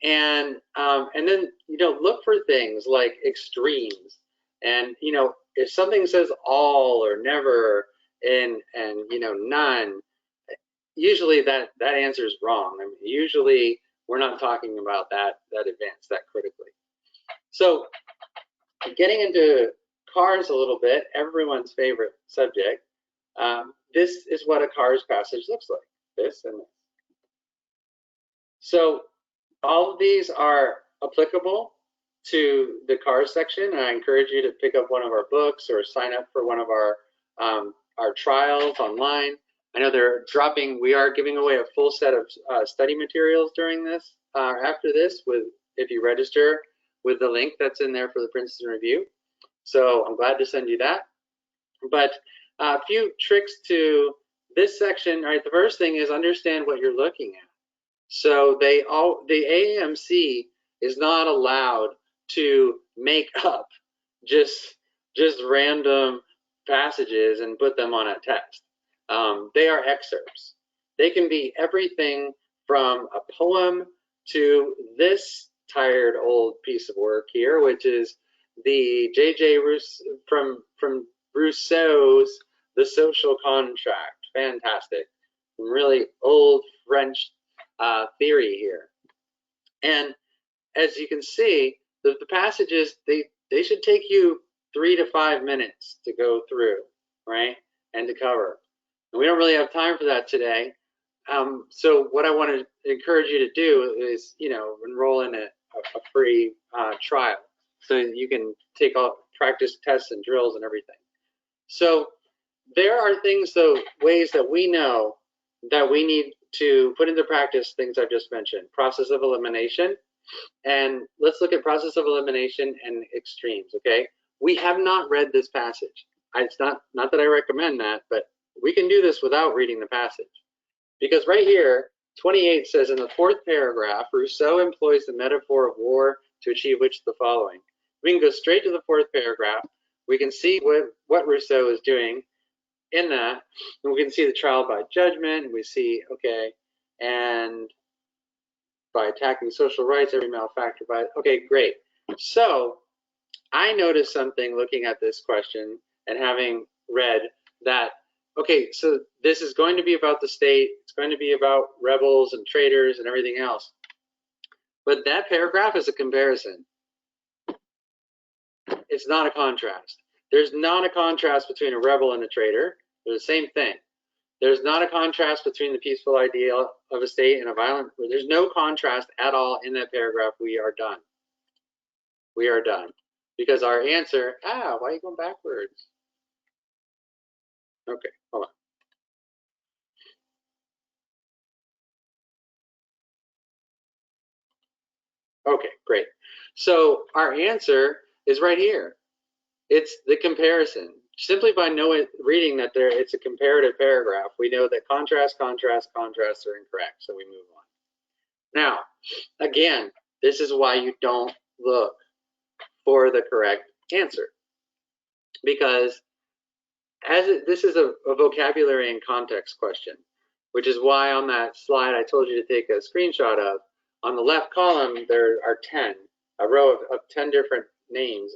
and then, you know, look for things like extremes. And, you know, if something says all or never and you know, none, usually that answer is wrong. I mean, usually we're not talking about that advanced, that critically. So getting into CARS a little bit, everyone's favorite subject. this is what a CARS passage looks like, this and this. So all of these are applicable to the CARS section, and I encourage you to pick up one of our books or sign up for one of our trials online. I know we are giving away a full set of study materials during this, after this, if you register with the link that's in there for the Princeton Review. So I'm glad to send you that. But a few tricks to this section, right? The first thing is understand what you're looking at. So the AAMC is not allowed to make up just random passages and put them on a test. They are excerpts. They can be everything from a poem to this tired old piece of work here, which is the J.J. from Rousseau's The Social Contract. Fantastic. Some really old French theory here. And as you can see, the passages, they should take you 3 to 5 minutes to go through, right, and to cover. And we don't really have time for that today. So what I want to encourage you to do is, enroll in a free trial, so you can take all practice tests and drills and everything. So there are things, though, ways that we know that we need to put into practice things I've just mentioned. Process of elimination. And let's look at process of elimination and extremes, okay? We have not read this passage. It's not that I recommend that, but we can do this without reading the passage. Because right here, 28 says, in the 4th paragraph, Rousseau employs the metaphor of war to achieve which of the following. We can go straight to the 4th paragraph. We can see what Rousseau is doing in that. And we can see the trial by judgment. We see, okay, and by attacking social rights, every malefactor by, okay, great. So I noticed something looking at this question and having read that, okay, so this is going to be about the state. It's going to be about rebels and traitors and everything else. But that paragraph is a comparison. It's not a contrast. There's not a contrast between a rebel and a traitor. They're the same thing. There's not a contrast between the peaceful ideal of a state and a violent. There's no contrast at all in that paragraph. We are done. We are done. Because our answer, why are you going backwards? Okay, hold on. Okay, great. So our answer is right here. It's the comparison. Simply by reading that it's a comparative paragraph, we know that contrasts are incorrect, so we move on. Now, again, this is why you don't look for the correct answer. Because this is a vocabulary and context question, which is why on that slide I told you to take a screenshot of, on the left column, there are 10, a row of 10 different names,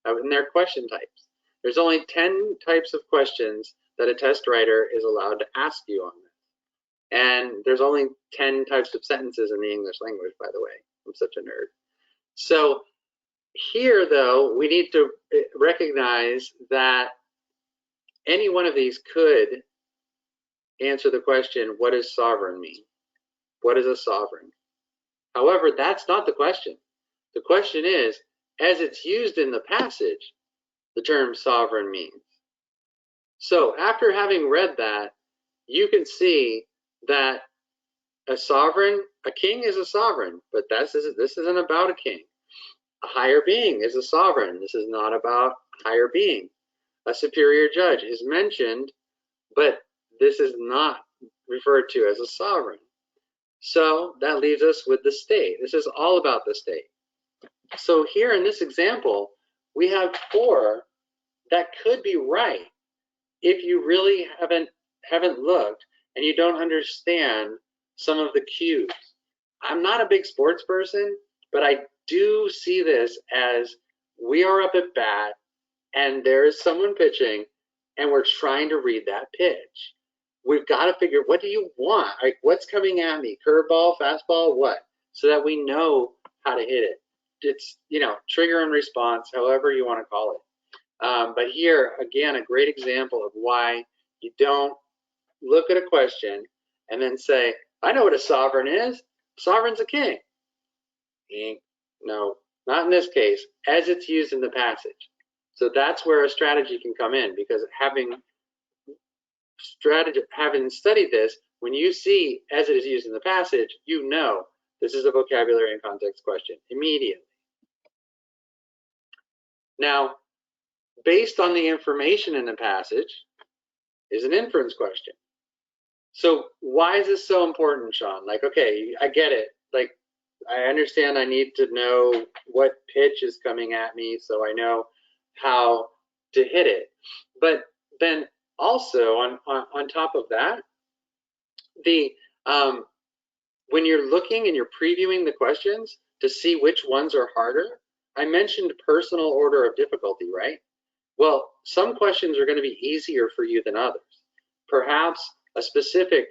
and they're question types. There's only 10 types of questions that a test writer is allowed to ask you on this. And there's only 10 types of sentences in the English language, by the way. I'm such a nerd. So here, though, we need to recognize that any one of these could answer the question, what does sovereign mean? What is a sovereign? However, that's not the question. The question is, as it's used in the passage, the term sovereign means. So after having read that, you can see that a king is a sovereign, but this isn't about a king. A higher being is a sovereign. This is not about higher being. A superior judge is mentioned, but this is not referred to as a sovereign. So that leaves us with the state. This is all about the state. So here in this example, we have 4 that could be right if you really haven't looked and you don't understand some of the cues. I'm not a big sports person, but I do see this as we are up at bat and there is someone pitching and we're trying to read that pitch. We've got to figure, what do you want? Like, what's coming at me? Curveball, fastball, what? So that we know how to hit it. It's, trigger and response, however you want to call it. But here, again, a great example of why You don't look at a question and then say, I know what a sovereign is. Sovereign's a king. No, not in this case, as it's used in the passage. So that's where a strategy can come in, because having studied this, when you see as it is used in the passage, you know this is a vocabulary and context question immediately. Now, based on the information in the passage is an inference question. So why is this so important, Shaun? Like, okay, I get it. Like, I understand I need to know what pitch is coming at me so I know how to hit it. But then also on top of that, when you're looking and you're previewing the questions to see which ones are harder, I mentioned personal order of difficulty, right? Well, some questions are going to be easier for you than others. Perhaps a specific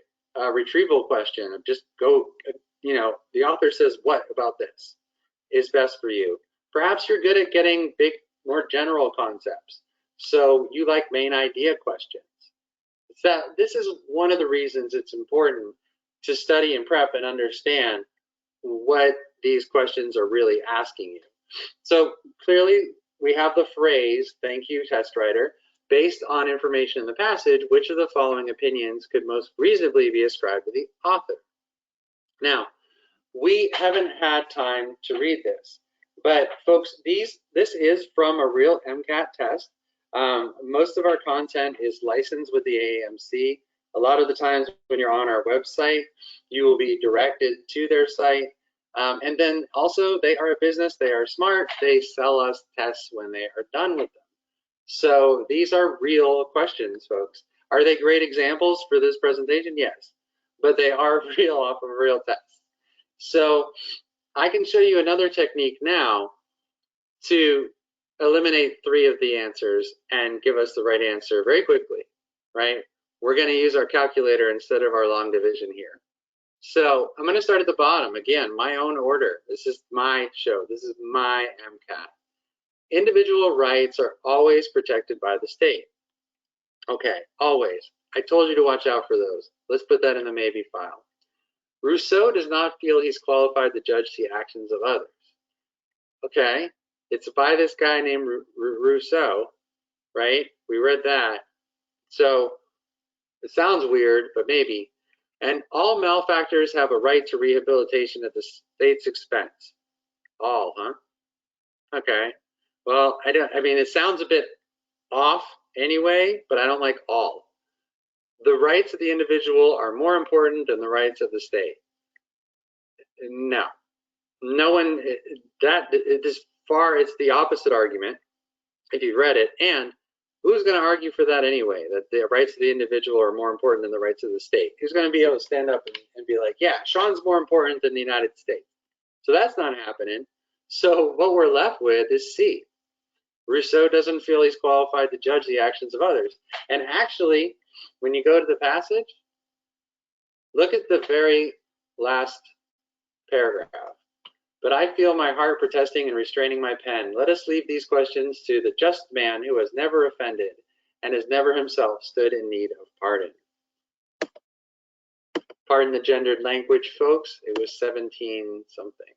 retrieval question of just go, the author says what about this is best for you. Perhaps you're good at getting big, more general concepts. So you like main idea questions. This is one of the reasons it's important to study and prep and understand what these questions are really asking you. So clearly we have the phrase, thank you, test writer, based on information in the passage, which of the following opinions could most reasonably be ascribed to the author? Now, we haven't had time to read this, but folks, this is from a real MCAT test. Most of our content is licensed with the AAMC. A lot of the times when you're on our website, you will be directed to their site. And then also they are a business, they are smart, they sell us tests when they are done with them. So these are real questions, folks. Are they great examples for this presentation? Yes, but they are real off of real tests. So I can show you another technique now to eliminate 3 of the answers and give us the right answer very quickly, right? We're going to use our calculator instead of our long division here. So I'm going to start at the bottom. Again, my own order. This is my show. This is my MCAT. Individual rights are always protected by the state. Okay, always. I told you to watch out for those. Let's put that in the maybe file. Rousseau does not feel he's qualified to judge the actions of others. Okay, it's by this guy named Rousseau, right? We read that. So it sounds weird, but maybe. And all malefactors have a right to rehabilitation at the state's expense. All, huh? Okay. Well, I mean, it sounds a bit off anyway, but I don't like all. The rights of the individual are more important than the rights of the state. No. No one, it's the opposite argument, if you've read it. And who's going to argue for that anyway, that the rights of the individual are more important than the rights of the state? Who's going to be able to stand up and be like, yeah, Shaun's more important than the United States? So that's not happening. So what we're left with is C. Rousseau doesn't feel he's qualified to judge the actions of others. And actually, when you go to the passage, look at the very last paragraph. But I feel my heart protesting and restraining my pen. Let us leave these questions to the just man who has never offended and has never himself stood in need of pardon. Pardon the gendered language, folks. It was 17 something.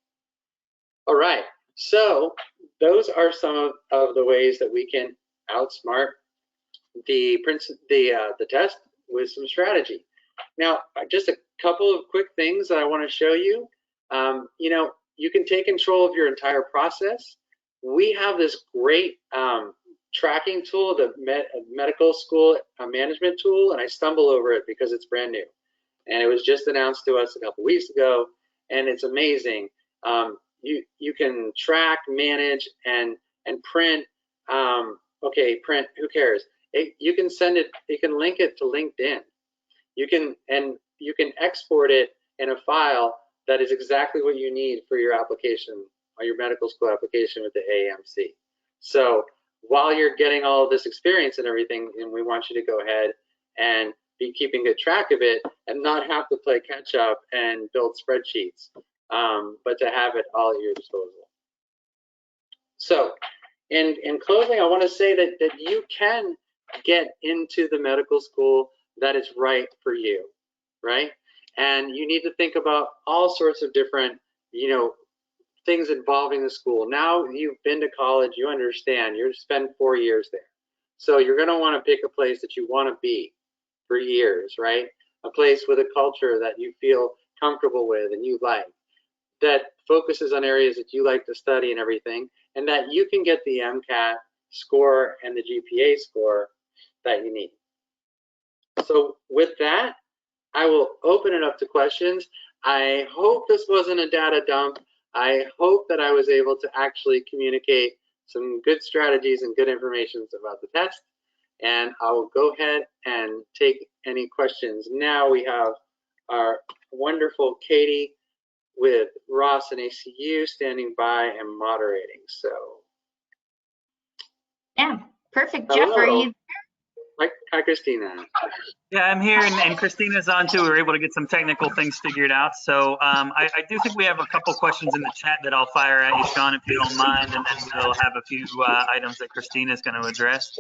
All right. So those are some of the ways that we can outsmart the test with some strategy. Now, just a couple of quick things that I want to show you. You can take control of your entire process. We have this great tracking tool, the medical school management tool, and I stumble over it because it's brand new. And it was just announced to us a couple weeks ago, and it's amazing. You can track, manage, and print. Okay, print. Who cares? You can send it. You can link it to LinkedIn. You can export it in a file that is exactly what you need for your application, or your medical school application with the AAMC. So while you're getting all of this experience and everything, and we want you to go ahead and be keeping good track of it and not have to play catch up and build spreadsheets, but to have it all at your disposal. So in closing, I want to say that you can get into the medical school that is right for you, right? And you need to think about all sorts of different, things involving the school. Now you've been to college, you understand, you're to spend 4 years there. So you're going to want to pick a place that you want to be for years, right? A place with a culture that you feel comfortable with and you like, that focuses on areas that you like to study and everything, and that you can get the MCAT score and the GPA score that you need. So with that, I will open it up to questions. I hope this wasn't a data dump. I hope that I was able to actually communicate some good strategies and good information about the test. And I will go ahead and take any questions. Now we have our wonderful Katie with Ross and ACU standing by and moderating. So, Yeah, perfect. hello. Jeff, are you? Hi, Christina. Yeah, I'm here, and Christina's on too. We were able to get some technical things figured out. So I do think we have a couple questions in the chat that I'll fire at you, Shaun, if you don't mind, and then we'll have a few items that Christina's going to address.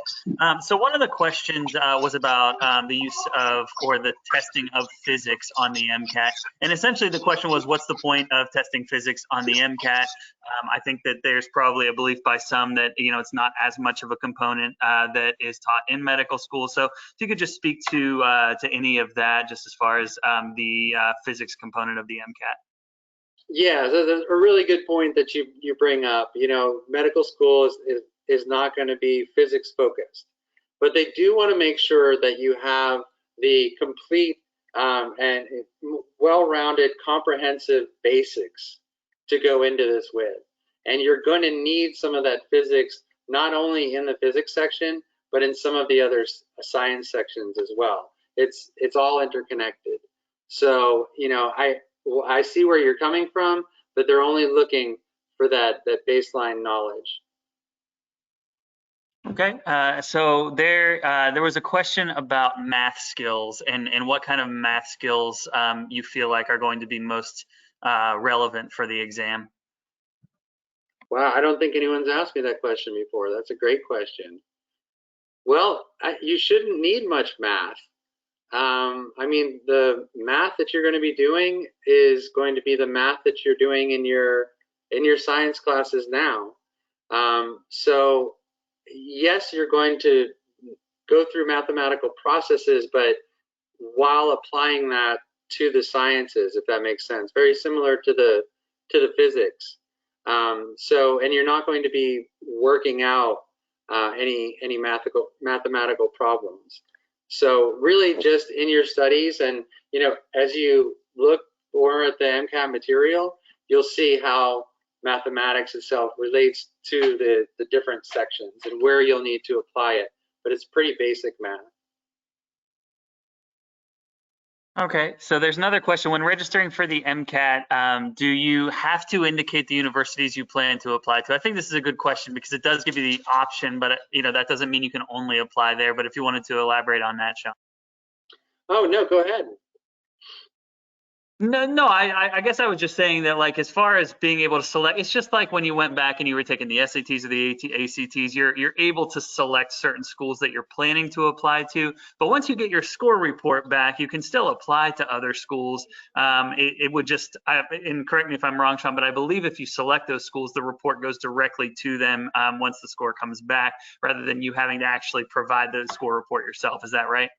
So one of the questions was about the use of, or the testing of physics on the MCAT. And essentially the question was, what's the point of testing physics on the MCAT? I think that there's probably a belief by some that, it's not as much of a component that is taught in medical school. So if you could just speak to any of that, just as far as the physics component of the MCAT. Yeah, that's a really good point that you bring up. Medical school is not going to be physics focused, but they do want to make sure that you have the complete and well-rounded, comprehensive basics to go into this with. And you're going to need some of that physics, not only in the physics section, but in some of the other science sections as well. It's all interconnected. So, I see where you're coming from, but they're only looking for that baseline knowledge. Okay, so there was a question about math skills and what kind of math skills you feel like are going to be most relevant for the exam. Wow, I don't think anyone's asked me that question before. That's a great question. Well, you shouldn't need much math. I mean, the math that you're going to be doing is going to be the math that you're doing in your science classes now. So yes, you're going to go through mathematical processes, but while applying that to the sciences, if that makes sense, very similar to the physics. And you're not going to be working out any mathematical problems. So really just in your studies, and as you look more at the MCAT material, you'll see how mathematics itself relates to the different sections and where you'll need to apply it. But it's pretty basic math. Okay, so there's another question. When registering for the MCAT, do you have to indicate the universities you plan to apply to? I think this is a good question because it does give you the option, but that doesn't mean you can only apply there. But if you wanted to elaborate on that, Shaun. Oh, no, go ahead. No, I guess I was just saying that, like, as far as being able to select, it's just like when you went back and you were taking the SATs or the ACTs, you're able to select certain schools that you're planning to apply to. But once you get your score report back, you can still apply to other schools. It would just, and correct me if I'm wrong, Shaun, but I believe if you select those schools, the report goes directly to them once the score comes back, rather than you having to actually provide the score report yourself. Is that right?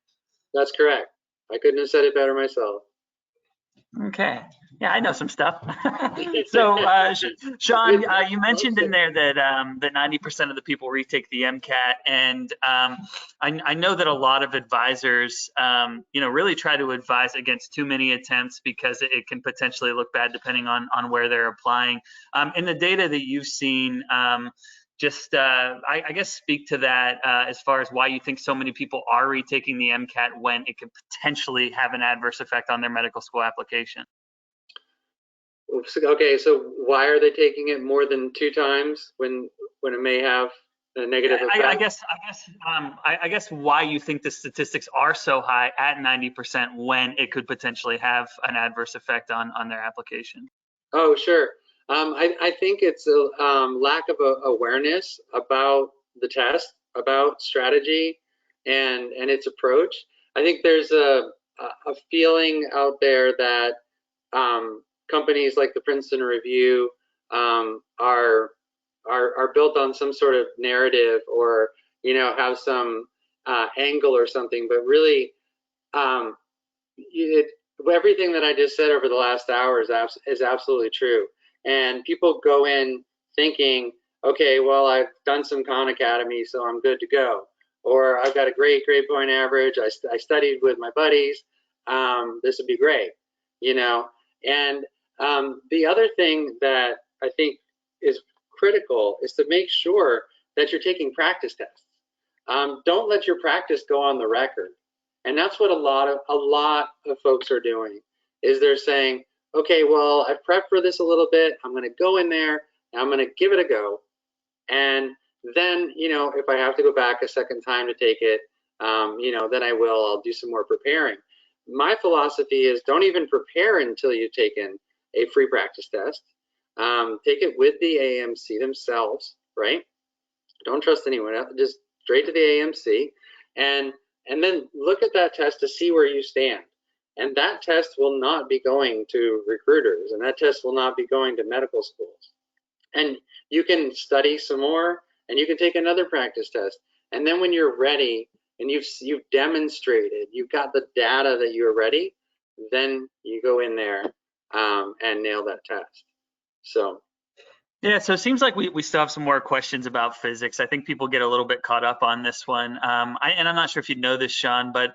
That's correct. I couldn't have said it better myself. Okay. Yeah, I know some stuff. So, Shaun, you mentioned in there that that 90% of the people retake the MCAT, and I know that a lot of advisors, really try to advise against too many attempts because it can potentially look bad depending on where they're applying. In the data that you've seen, I guess speak to that as far as why you think so many people are retaking the MCAT when it could potentially have an adverse effect on their medical school application. Okay, so why are they taking it more than 2 times when it may have a negative effect? I guess why you think the statistics are so high at 90% when it could potentially have an adverse effect on their application. Oh, sure. I think it's a lack of awareness about the test, about strategy, and its approach. I think there's a feeling out there that companies like the Princeton Review are built on some sort of narrative, or have some angle or something, but really everything that I just said over the last hour is absolutely true. And people go in thinking, okay, well, I've done some Khan Academy, so I'm good to go. Or I've got a great grade point average. I studied with my buddies. This would be great, And the other thing that I think is critical is to make sure that you're taking practice tests. Don't let your practice go on the record. And that's what a lot of folks are doing, is they're saying, okay, well, I've prepped for this a little bit. I'm going to go in there and I'm going to give it a go. And then, if I have to go back a second time to take it, then I will. I'll do some more preparing. My philosophy is don't even prepare until you've taken a free practice test. Take it with the AMC themselves, right? Don't trust anyone else. Just straight to the AMC, and then look at that test to see where you stand. And that test will not be going to recruiters, and that test will not be going to medical schools. And you can study some more, and you can take another practice test. And then when you're ready and you've demonstrated, you've got the data that you're ready, then you go in there and nail that test. So. Yeah, so it seems like we still have some more questions about physics. I think people get a little bit caught up on this one. And I'm not sure if you know this, Shaun, but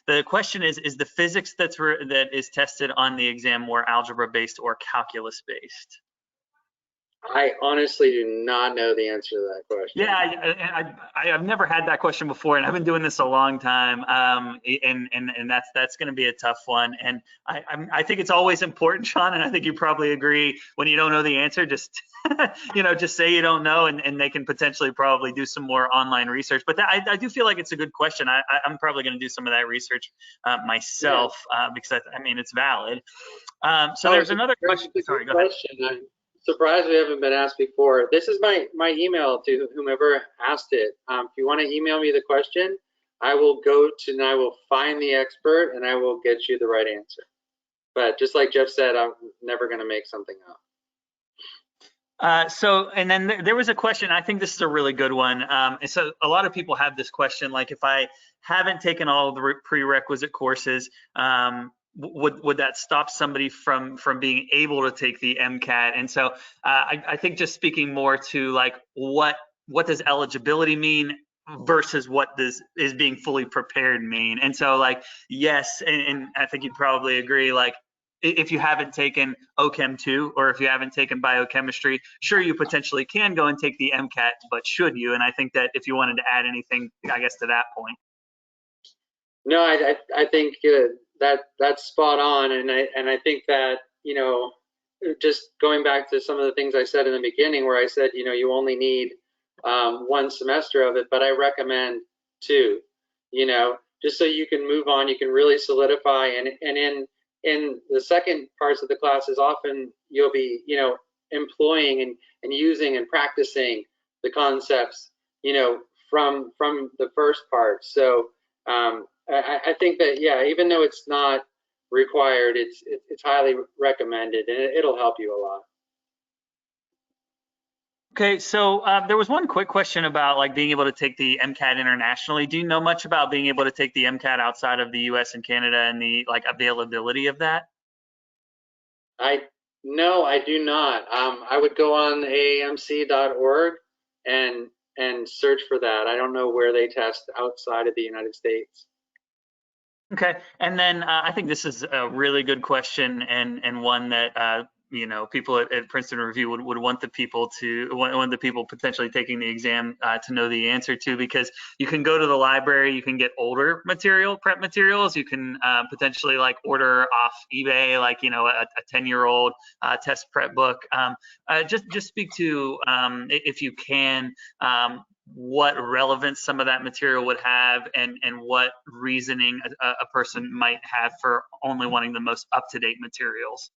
the question is the physics that is tested on the exam more algebra-based or calculus-based? I honestly do not know the answer to that question. Yeah, I've never had that question before, and I've been doing this a long time, and that's going to be a tough one. And I think it's always important, Shaun, and I think you probably agree, when you don't know the answer, just just say you don't know, and they can potentially probably do some more online research. But I do feel like it's a good question. I'm probably going to do some of that research myself, because I mean it's valid. So there's another question. Sorry, go ahead. I'm surprised we haven't been asked before. This is my email to whomever asked it. If you want to email me the question, I will I will find the expert and I will get you the right answer. But just like Jeff said, I'm never going to make something up. And then there was a question, I think this is a really good one. And so a lot of people have this question, like, if I haven't taken all of the prerequisite courses, would that stop somebody from being able to take the MCAT? And so I think just speaking more to like what does eligibility mean versus what is being fully prepared mean? And so like, yes, and I think you'd probably agree, like, if you haven't taken OChem 2 or if you haven't taken biochemistry, sure, you potentially can go and take the MCAT, but should you? And I think that if you wanted to add anything, I guess, to that point. No, I think that's spot on, and I think that just going back to some of the things I said in the beginning, where I said you only need 1 semester of it, but I recommend 2, just so you can move on, you can really solidify, and in the second parts of the classes, often you'll be employing and using and practicing the concepts from the first part. So I think that, yeah, even though it's not required, it's highly recommended, and it'll help you a lot. Okay, so there was one quick question about like being able to take the MCAT internationally. Do you know much about being able to take the MCAT outside of the US and Canada and the like availability of that? No, I do not. I would go on AAMC.org and search for that. I don't know where they test outside of the United States. Okay, and then I think this is a really good question, and one that people at Princeton Review would want the people potentially taking the exam to know the answer to, because you can go to the library, you can get older prep materials, you can potentially like order off eBay, like a 10-year-old test prep book. Just speak to, if you can, what relevance some of that material would have, and what reasoning a person might have for only wanting the most up-to-date materials.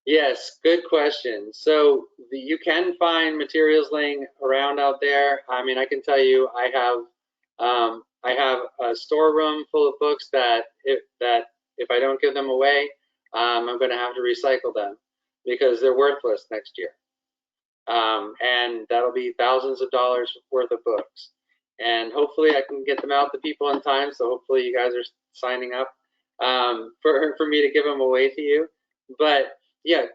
Yes, good question. So you can find materials laying around out there. I mean, I can tell you, I I have a storeroom full of books that if I don't give them away, I'm going to have to recycle them because they're worthless next year. And that'll be thousands of dollars worth of books. And hopefully I can get them out to people in time. So hopefully you guys are signing up for me to give them away to you. But yeah,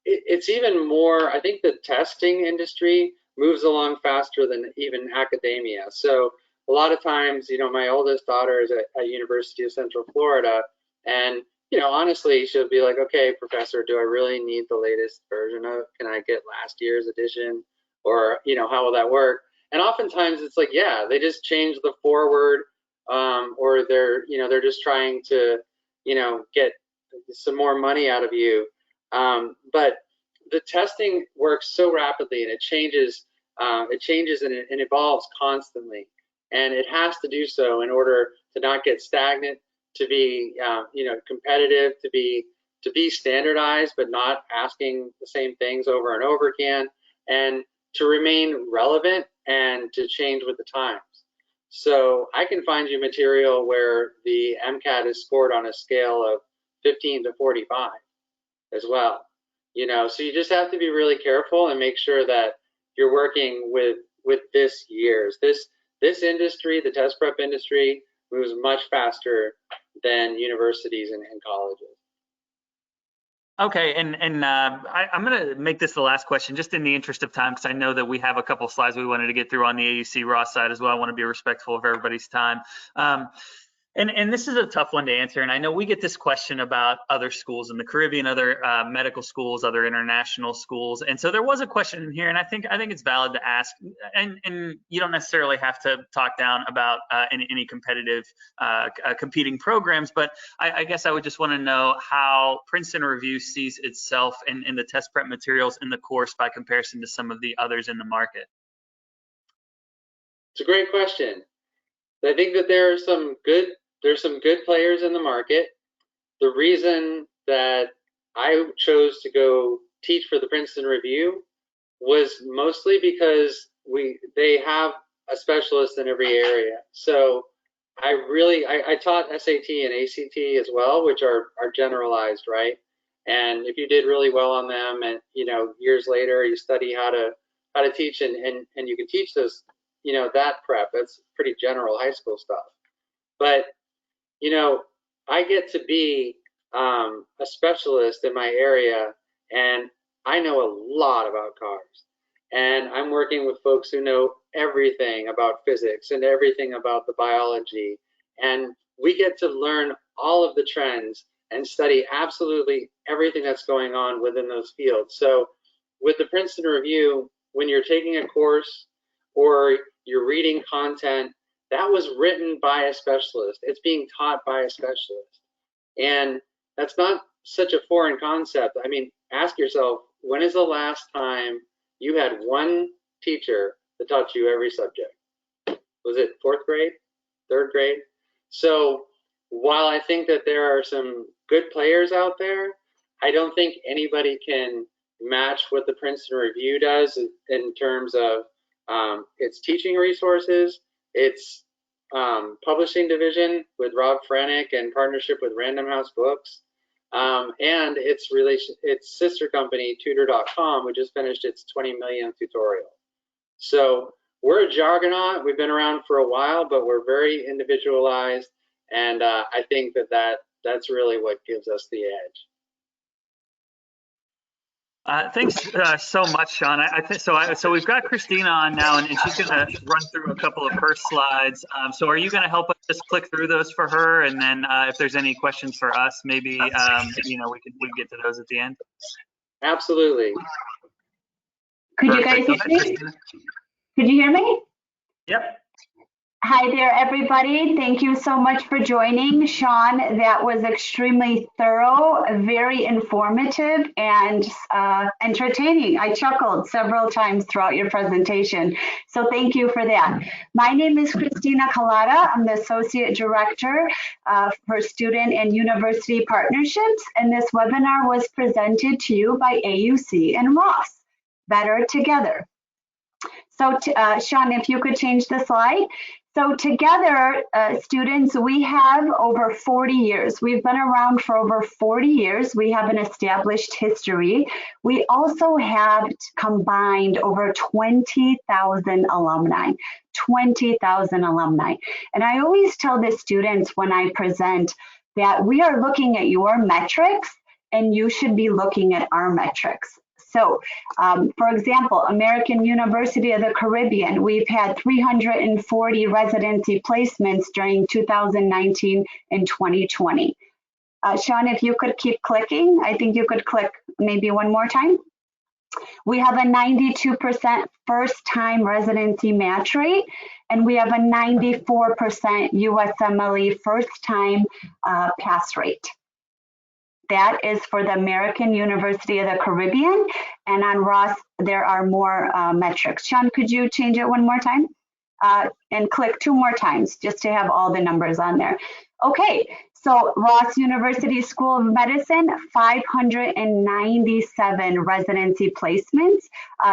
it's even more, I think the testing industry moves along faster than even academia. So a lot of times, you know, my oldest daughter is at University of Central Florida, and you know, honestly, she'll be like, okay, professor, do I really need the latest version of, can I get last year's edition? Or, you know, how will that work? And oftentimes it's like, yeah, they just change the forward, or they're just trying to, you know, get some more money out of you. But the testing works so rapidly, and it changes and it evolves constantly. And it has to do so in order to not get stagnant, to be you know, competitive, to be standardized, but not asking the same things over and over again, and to remain relevant and to change with the times. So I can find you material where the MCAT is scored on a scale of 15 to 45 as well. You know, so you just have to be really careful and make sure that you're working with this year's. This industry, the test prep industry, moves much faster than universities and colleges. Okay, and I'm going to make this the last question, just in the interest of time, because I know that we have a couple slides we wanted to get through on the AUC Ross side as well. I want to be respectful of everybody's time. And this is a tough one to answer. And I know we get this question about other schools in the Caribbean, other medical schools, other international schools. And so there was a question in here, and I think it's valid to ask. And you don't necessarily have to talk down about any competitive competing programs, but I guess I would just want to know how Princeton Review sees itself in the test prep materials in the course by comparison to some of the others in the market. It's a great question. I think that there's some good players in the market. The reason that I chose to go teach for the Princeton Review was mostly because they have a specialist in every area. So I taught SAT and ACT as well, which are generalized, right? And if you did really well on them, and you know, years later you study how to teach, and you can teach those, you know, that prep, that's pretty general high school stuff. But you know, I get to be a specialist in my area, and I know a lot about cars. And I'm working with folks who know everything about physics and everything about the biology. And we get to learn all of the trends and study absolutely everything that's going on within those fields. So with the Princeton Review, when you're taking a course or you're reading content, that was written by a specialist. It's being taught by a specialist. And that's not such a foreign concept. I mean, ask yourself, when is the last time you had one teacher that taught you every subject? Was it 4th grade, 3rd grade? So while I think that there are some good players out there, I don't think anybody can match what the Princeton Review does in terms of its teaching resources, its publishing division with Rob Frenick and partnership with Random House Books, and its sister company, Tutor.com, which just finished its 20 millionth tutorial. So we're a juggernaut. We've been around for a while, but we're very individualized, and I think that's really what gives us the edge. Thanks so much, Shaun. So we've got Christina on now, and she's going to run through a couple of her slides. So are you going to help us just click through those for her, and then if there's any questions for us, maybe you know, we can get to those at the end. Absolutely. Could you guys hear me? Could you hear me? Yep. Hi there, everybody. Thank you so much for joining. Shaun, that was extremely thorough, very informative, and entertaining. I chuckled several times throughout your presentation, so thank you for that. My name is Christina Collada. I'm the Associate Director for Student and University Partnerships, and this webinar was presented to you by AUC and Ross. Better together. So Shaun, if you could change the slide. So together, students, we have over 40 years. We've been around for over 40 years. We have an established history. We also have combined over 20,000 alumni, 20,000 alumni. And I always tell the students when I present that we are looking at your metrics and you should be looking at our metrics. So, for example, American University of the Caribbean, we've had 340 residency placements during 2019 and 2020. Shaun, if you could keep clicking, I think you could click maybe one more time. We have a 92% first-time residency match rate, and we have a 94% USMLE first-time pass rate. That is for the American University of the Caribbean, and on Ross, there are more metrics. Shaun, could you change it one more time? And click 2 more times just to have all the numbers on there. Okay, so Ross University School of Medicine, 597 residency placements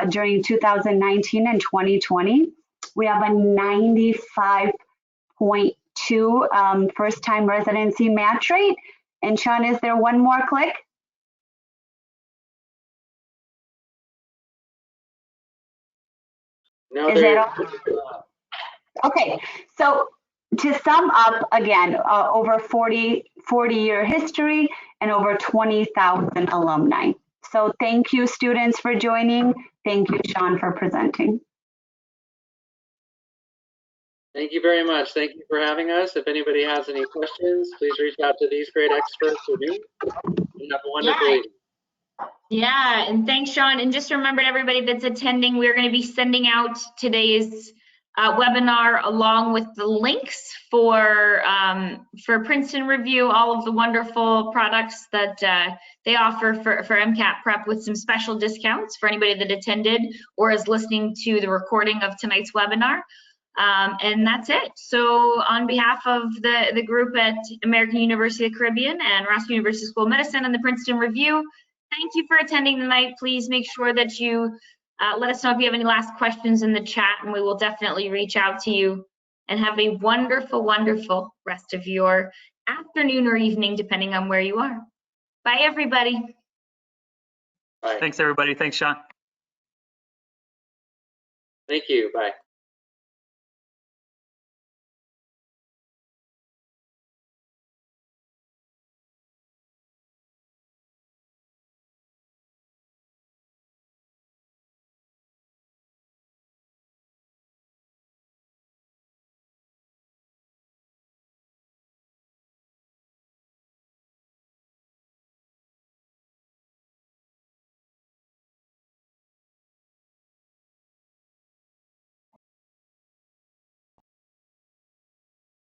during 2019 and 2020. We have a 95.2 first-time residency match rate. And Shaun, is there one more click? No, is that all? Okay, so to sum up again, over 40-year history and over 20,000 alumni. So thank you, students, for joining. Thank you, Shaun, for presenting. Thank you very much. Thank you for having us. If anybody has any questions, please reach out to these great experts or me. Have a wonderful evening. Yeah, and thanks, Shaun. And just remember, everybody that's attending, we're going to be sending out today's webinar along with the links for Princeton Review, all of the wonderful products that they offer for MCAT prep, with some special discounts for anybody that attended or is listening to the recording of tonight's webinar. And that's it. So on behalf of the group at American University of the Caribbean and Ross University School of Medicine and the Princeton Review, thank you for attending tonight. Please make sure that you let us know if you have any last questions in the chat, and we will definitely reach out to you. And have a wonderful, wonderful rest of your afternoon or evening, depending on where you are. Bye, everybody. Bye. Thanks, everybody. Thanks, Shaun. Thank you. Bye.